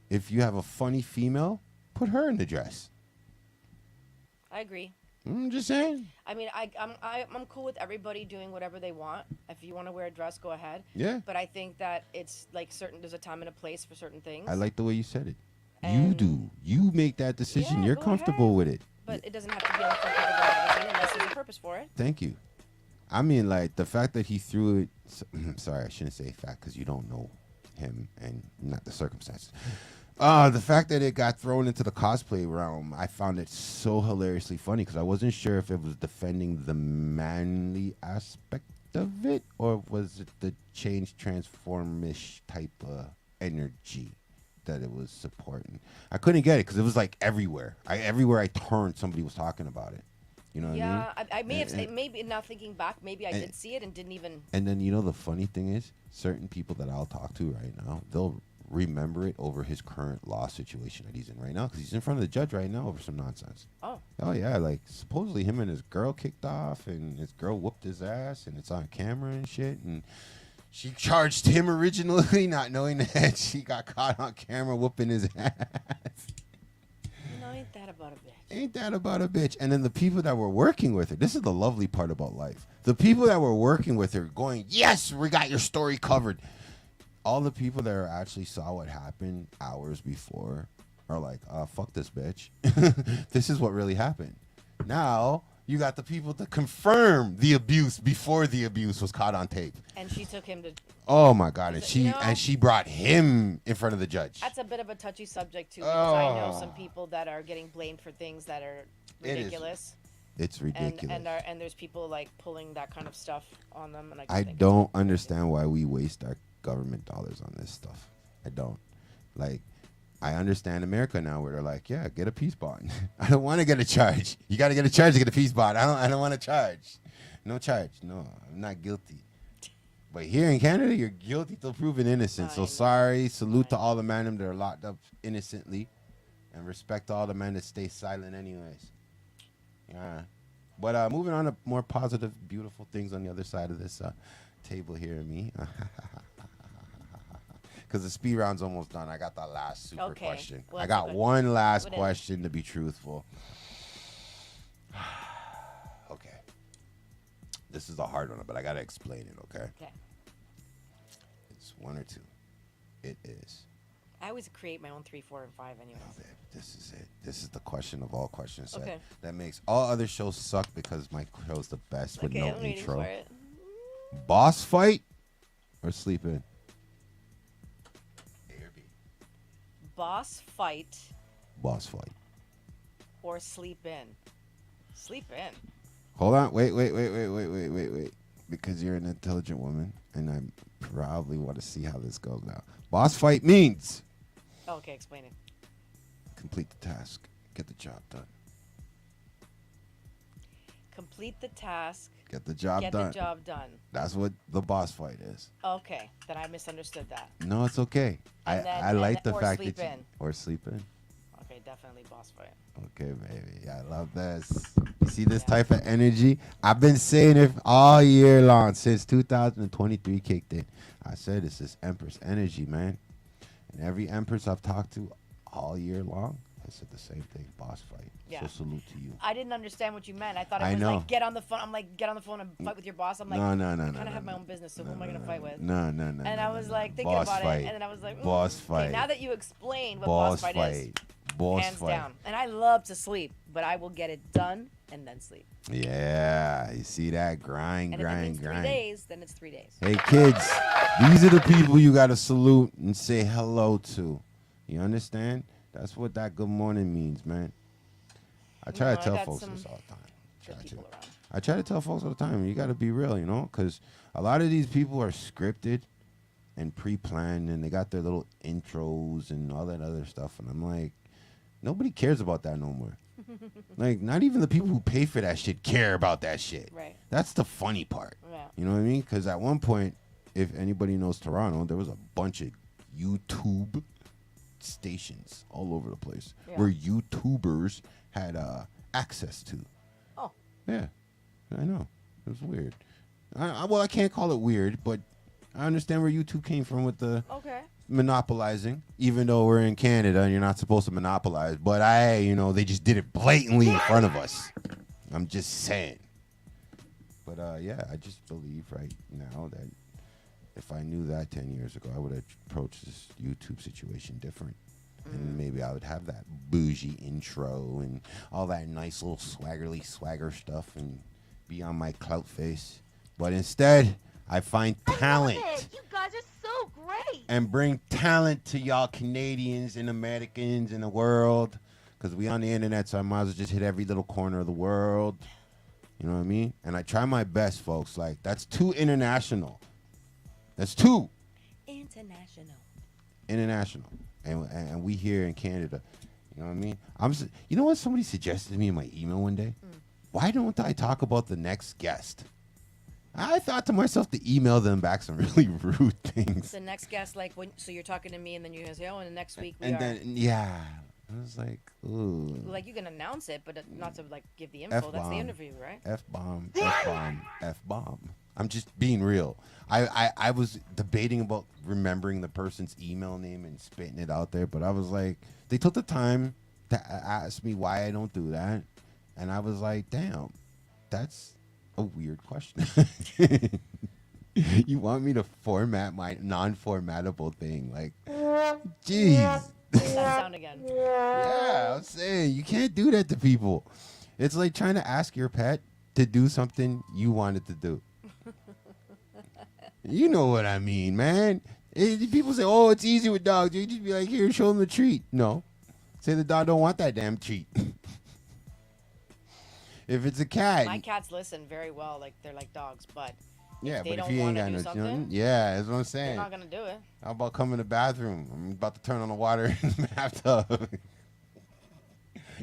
Speaker 1: If you have a funny female, put her in the dress.
Speaker 2: I agree.
Speaker 1: I'm just saying.
Speaker 2: I mean, I'm cool with everybody doing whatever they want. If you want to wear a dress, go ahead.
Speaker 1: Yeah.
Speaker 2: But I think that it's like there's a time and a place for certain things.
Speaker 1: I like the way you said it. You
Speaker 2: And-
Speaker 1: do. You make that decision.
Speaker 2: Yeah,
Speaker 1: You're
Speaker 2: go
Speaker 1: comfortable
Speaker 2: ahead.
Speaker 1: with it.
Speaker 2: But it doesn't have to be on the front cover of the magazine unless there's a purpose for it.
Speaker 1: Thank you. I mean, like, the fact that he threw it. Sorry, I shouldn't say fact because you don't know him and not the circumstances. The fact that it got thrown into the cosplay realm, I found it so hilariously funny because I wasn't sure if it was defending the manly aspect of it or was it the change transformish type of energy that it was supporting. I couldn't get it because it was like everywhere. Everywhere I turned, somebody was talking about it. You know what I mean?
Speaker 2: Yeah, I may have
Speaker 1: And-
Speaker 2: maybe now thinking back, maybe I did see it and didn't even.
Speaker 1: And then the funny thing is, certain people that I'll talk to right now, they'll remember it over his current law situation that he's in right now because he's in front of the judge right now over some nonsense.
Speaker 2: Oh.
Speaker 1: Oh yeah, like supposedly him and his girl kicked off and his girl whooped his ass and it's on camera and shit and she charged him originally not knowing that she got caught on camera whooping his ass.
Speaker 2: ain't that about a bitch?
Speaker 1: Ain't that about a bitch? And then the people that were working with her, this is the lovely part about life. The people that were working with her going, yes, we got your story covered. All the people that actually saw what happened hours before are like, fuck this bitch. This is what really happened. Now you got the people to confirm the abuse before the abuse was caught on tape.
Speaker 2: And she took him to.
Speaker 1: Oh my God! And
Speaker 2: You know,
Speaker 1: she brought him in front of the judge.
Speaker 2: That's a bit of a touchy subject too, because I know some people that are getting blamed for things that are ridiculous.
Speaker 1: It's ridiculous.
Speaker 2: And there's people like pulling that kind of stuff on them, and
Speaker 1: I don't understand why we waste our government dollars on this stuff. I don't. Like, I understand America now where they're like, yeah, get a peace bond. I don't want to get a charge. You got to get a charge to get a peace bond. I don't want to charge. No charge. No, I'm not guilty. But here in Canada, you're guilty till proven innocent. So sorry. Salute to all the men that are locked up innocently. And respect to all the men that stay silent anyways. Yeah. But moving on to more positive, beautiful things on the other side of this table here, me. Because the speed round's almost done. I got the last super question.
Speaker 2: Well,
Speaker 1: I got one last question to be truthful. Okay. This is a hard one, but I got to explain it, okay?
Speaker 2: Okay.
Speaker 1: It's one or two. It is.
Speaker 2: I always create my own 3, 4, and 5 anyway.
Speaker 1: Oh, babe, this is it. This is the question of all questions.
Speaker 2: Okay.
Speaker 1: That makes all other shows suck because my show's the best with no
Speaker 2: I'm waiting
Speaker 1: intro.
Speaker 2: for it.
Speaker 1: Boss fight or sleep in? A or B?
Speaker 2: Boss fight
Speaker 1: Boss fight.
Speaker 2: or sleep in? Sleep in.
Speaker 1: Hold on. Wait. Because you're an intelligent woman, and I probably want to see how this goes now. Boss fight means
Speaker 2: Okay, explain it.
Speaker 1: complete the task, get the job done.
Speaker 2: Complete the task.
Speaker 1: Get the job
Speaker 2: Get
Speaker 1: done.
Speaker 2: the job done.
Speaker 1: That's what the boss fight is.
Speaker 2: Okay, then I misunderstood that.
Speaker 1: No, it's okay.
Speaker 2: And then-
Speaker 1: I like the
Speaker 2: or
Speaker 1: fact
Speaker 2: sleep
Speaker 1: that you,
Speaker 2: in.
Speaker 1: or sleep in.
Speaker 2: Okay, definitely boss fight.
Speaker 1: Okay, baby. I love this. You see this
Speaker 2: Yeah.
Speaker 1: type of energy? I've been saying it all year long since 2023 kicked in. I said it's this Empress energy, man. And every Empress I've talked to all year long has said the same thing, boss fight.
Speaker 2: Yeah.
Speaker 1: So salute to you.
Speaker 2: I didn't understand what you meant. I thought it
Speaker 1: I
Speaker 2: was
Speaker 1: know.
Speaker 2: like get on the phone. I'm like get on the phone and fight with your boss. I'm like
Speaker 1: No.
Speaker 2: I
Speaker 1: I
Speaker 2: kind of have my own business, so who am I gonna fight with?
Speaker 1: No.
Speaker 2: And I was like thinking
Speaker 1: Boss
Speaker 2: about
Speaker 1: fight.
Speaker 2: it, and then I was like,
Speaker 1: Boss
Speaker 2: okay,
Speaker 1: fight.
Speaker 2: now that you explained what
Speaker 1: Boss
Speaker 2: boss fight is,
Speaker 1: fight. Boss
Speaker 2: hands
Speaker 1: fight.
Speaker 2: down. And I love to sleep, but I will get it done and then sleep.
Speaker 1: Yeah. You see that? Grind,
Speaker 2: And if it
Speaker 1: grind,
Speaker 2: means 3
Speaker 1: grind.
Speaker 2: days, then it's 3 days.
Speaker 1: Hey, kids, these are the people you got to salute and say hello to. You understand? That's what that good morning means, man. I try
Speaker 2: No,
Speaker 1: to
Speaker 2: I
Speaker 1: tell
Speaker 2: got
Speaker 1: folks
Speaker 2: some
Speaker 1: this all the time.
Speaker 2: Good
Speaker 1: Try to.
Speaker 2: people around.
Speaker 1: I try to tell folks all the time, you got to be real, you know, because a lot of these people are scripted and pre-planned, and they got their little intros and all that other stuff. And I'm like, nobody cares about that no more. Like, not even the people who pay for that shit care about that shit.
Speaker 2: Right.
Speaker 1: That's the funny part.
Speaker 2: Yeah.
Speaker 1: You know what I mean? Because at one point, if anybody knows Toronto, there was a bunch of YouTube stations all over the place
Speaker 2: Yeah.
Speaker 1: where YouTubers had access to.
Speaker 2: Oh.
Speaker 1: Yeah, I know. It was weird. Well, I can't call it weird, but I understand where YouTube came from with the
Speaker 2: Okay.
Speaker 1: monopolizing, even though we're in Canada and you're not supposed to monopolize. But they just did it blatantly in front of us. I'm just saying. But yeah, I just believe right now that if I knew that 10 years ago, I would have approached this YouTube situation different. And maybe I would have that bougie intro and all that nice little swagger stuff and be on my clout face. But instead, I find talent.
Speaker 5: I love it. You guys are so great.
Speaker 1: And bring talent to y'all Canadians and Americans in the world. Because we on the internet, so I might as well just hit every little corner of the world. You know what I mean? And I try my best, folks. Like, that's too international. That's too international. And we here in Canada. You know what I mean? You know what somebody suggested to me in my email one day? Why don't I talk about the next guest? I thought to myself to email them back some really rude things.
Speaker 2: The next guest, like so you're talking to me, and then you're gonna say, "Oh, and the next week we
Speaker 1: And
Speaker 2: are."
Speaker 1: then, yeah. I was like, ooh.
Speaker 2: Like you can announce it, but not to like give the info. That's the interview, right?
Speaker 1: F-bomb, F-bomb, F-bomb. I'm just being real. I was debating about remembering the person's email name and spitting it out there, but I was like, they took the time ask me why I don't do that, and I was like, damn, that's a weird question. You want me to format my non-formatable thing? Like, jeez.
Speaker 2: That sound again.
Speaker 1: Yeah, I'm saying you can't do that to people. It's like trying to ask your pet to do something you wanted to do. You know what I mean, man. People say, "Oh, it's easy with dogs." You just be like, "Here, show them the treat." No, say the dog don't want that damn treat. If it's a cat,
Speaker 2: My cats listen very well, like they're like dogs, but
Speaker 1: yeah,
Speaker 2: they
Speaker 1: but if
Speaker 2: don't
Speaker 1: you ain't
Speaker 2: wanna
Speaker 1: got
Speaker 2: do
Speaker 1: no,
Speaker 2: something,
Speaker 1: yeah, that's what I'm
Speaker 2: they're
Speaker 1: saying.
Speaker 2: not gonna do it.
Speaker 1: How about come in the bathroom? I'm about to turn on the water in the bathtub.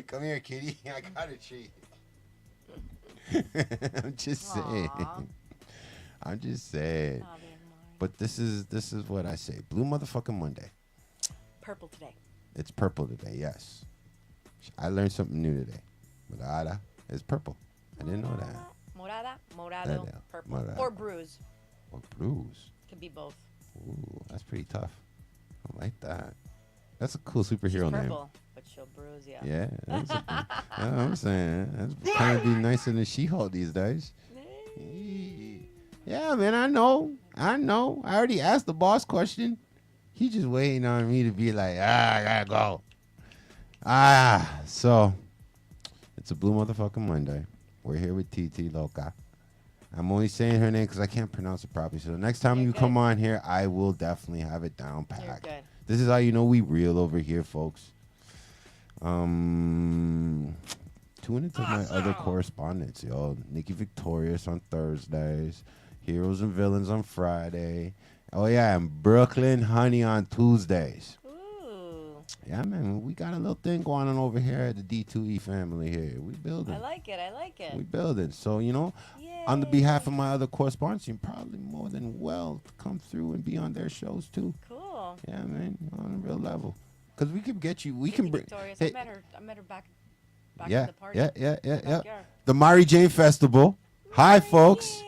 Speaker 1: Come here, kitty. I got a treat. I'm just saying.
Speaker 2: Aw.
Speaker 1: I'm just saying.
Speaker 2: Oh, they're mine.
Speaker 1: But this is what I say. Blue motherfucking Monday.
Speaker 2: Purple today.
Speaker 1: It's purple today, yes. I learned something new today. Morada is purple. I didn't know that.
Speaker 2: Morada, morado,
Speaker 1: Morado,
Speaker 2: purple.
Speaker 1: morado.
Speaker 2: Or bruise.
Speaker 1: Or blues.
Speaker 2: Could be both.
Speaker 1: Ooh, that's pretty tough. I like that. That's a cool
Speaker 2: She's
Speaker 1: superhero name.
Speaker 2: purple, but she'll bruise you.
Speaker 1: Yeah, that's I'm saying. That's kind of be nicer than She-Hulk these days. Yeah, man, I know. I already asked the boss question. He just waiting on me to be like, I gotta go. So it's a Blue motherfucking Monday. We're here with TT Loca. I'm only saying her name because I can't pronounce it properly. So the next time
Speaker 2: You're
Speaker 1: you
Speaker 2: good.
Speaker 1: come on here, I will definitely have it down
Speaker 2: You're
Speaker 1: packed.
Speaker 2: good.
Speaker 1: This is how you know we real over here, folks. Tuning into my other correspondents, yo. Nikki Victorious on Thursdays. Heroes and Villains on Friday. Oh, yeah, and Brooklyn Honey on Tuesdays.
Speaker 2: Ooh,
Speaker 1: Yeah, man, we got a little thing going on over here at the D2E family here. We building.
Speaker 2: I like it. I like it.
Speaker 1: We building. So, you know,
Speaker 2: Yay.
Speaker 1: on the behalf of my other correspondents, you're probably more than well to come through and be on their shows, too.
Speaker 2: Cool.
Speaker 1: Yeah, man, on a real level. Because we can get you, we
Speaker 2: Nikki
Speaker 1: can bring.
Speaker 2: Victorious.
Speaker 1: Hey,
Speaker 2: I met her back in
Speaker 1: yeah,
Speaker 2: the party.
Speaker 1: yeah.
Speaker 2: Backyard.
Speaker 1: The Mari Jane Festival. Hi, folks.
Speaker 2: Yay.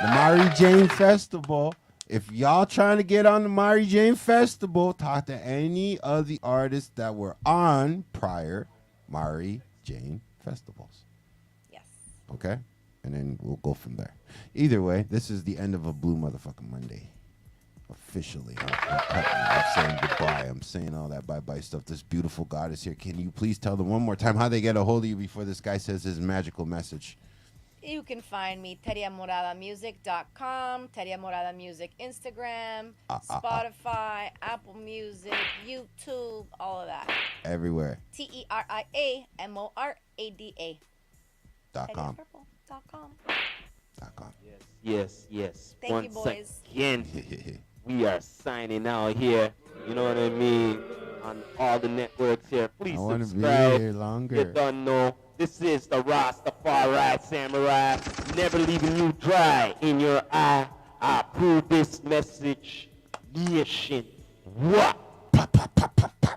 Speaker 1: The Mari Jane Festival. If y'all trying to get on the Mari Jane Festival, talk to any of the artists that were on prior Mari Jane Festivals.
Speaker 2: Yes.
Speaker 1: Okay? And then we'll go from there. Either way, this is the end of a Blue motherfucking Monday. Officially. I'm saying goodbye. I'm saying all that bye-bye stuff. This beautiful goddess here. Can you please tell them one more time how they get a hold of you before this guy says his magical message?
Speaker 2: You can find me teriamoradamusic.com, Teriamorada Music Instagram, Spotify, Apple Music, YouTube, all of that.
Speaker 1: Everywhere.
Speaker 2: TERIAMORADA.
Speaker 1: .com.
Speaker 2: Teriapurple.com.
Speaker 1: .com.
Speaker 6: Yes.
Speaker 2: Thank
Speaker 6: Once
Speaker 2: you, boys.
Speaker 6: again, we are signing out here. You know what I mean? On all the networks here. Please
Speaker 1: I want to be
Speaker 6: subscribe.
Speaker 1: here
Speaker 6: You
Speaker 1: longer.
Speaker 6: don't know. This is the Rastafari Samurai. Never leaving you dry in your eye. I approve this message. Nation. What?
Speaker 1: Pa, pa, pa, pa.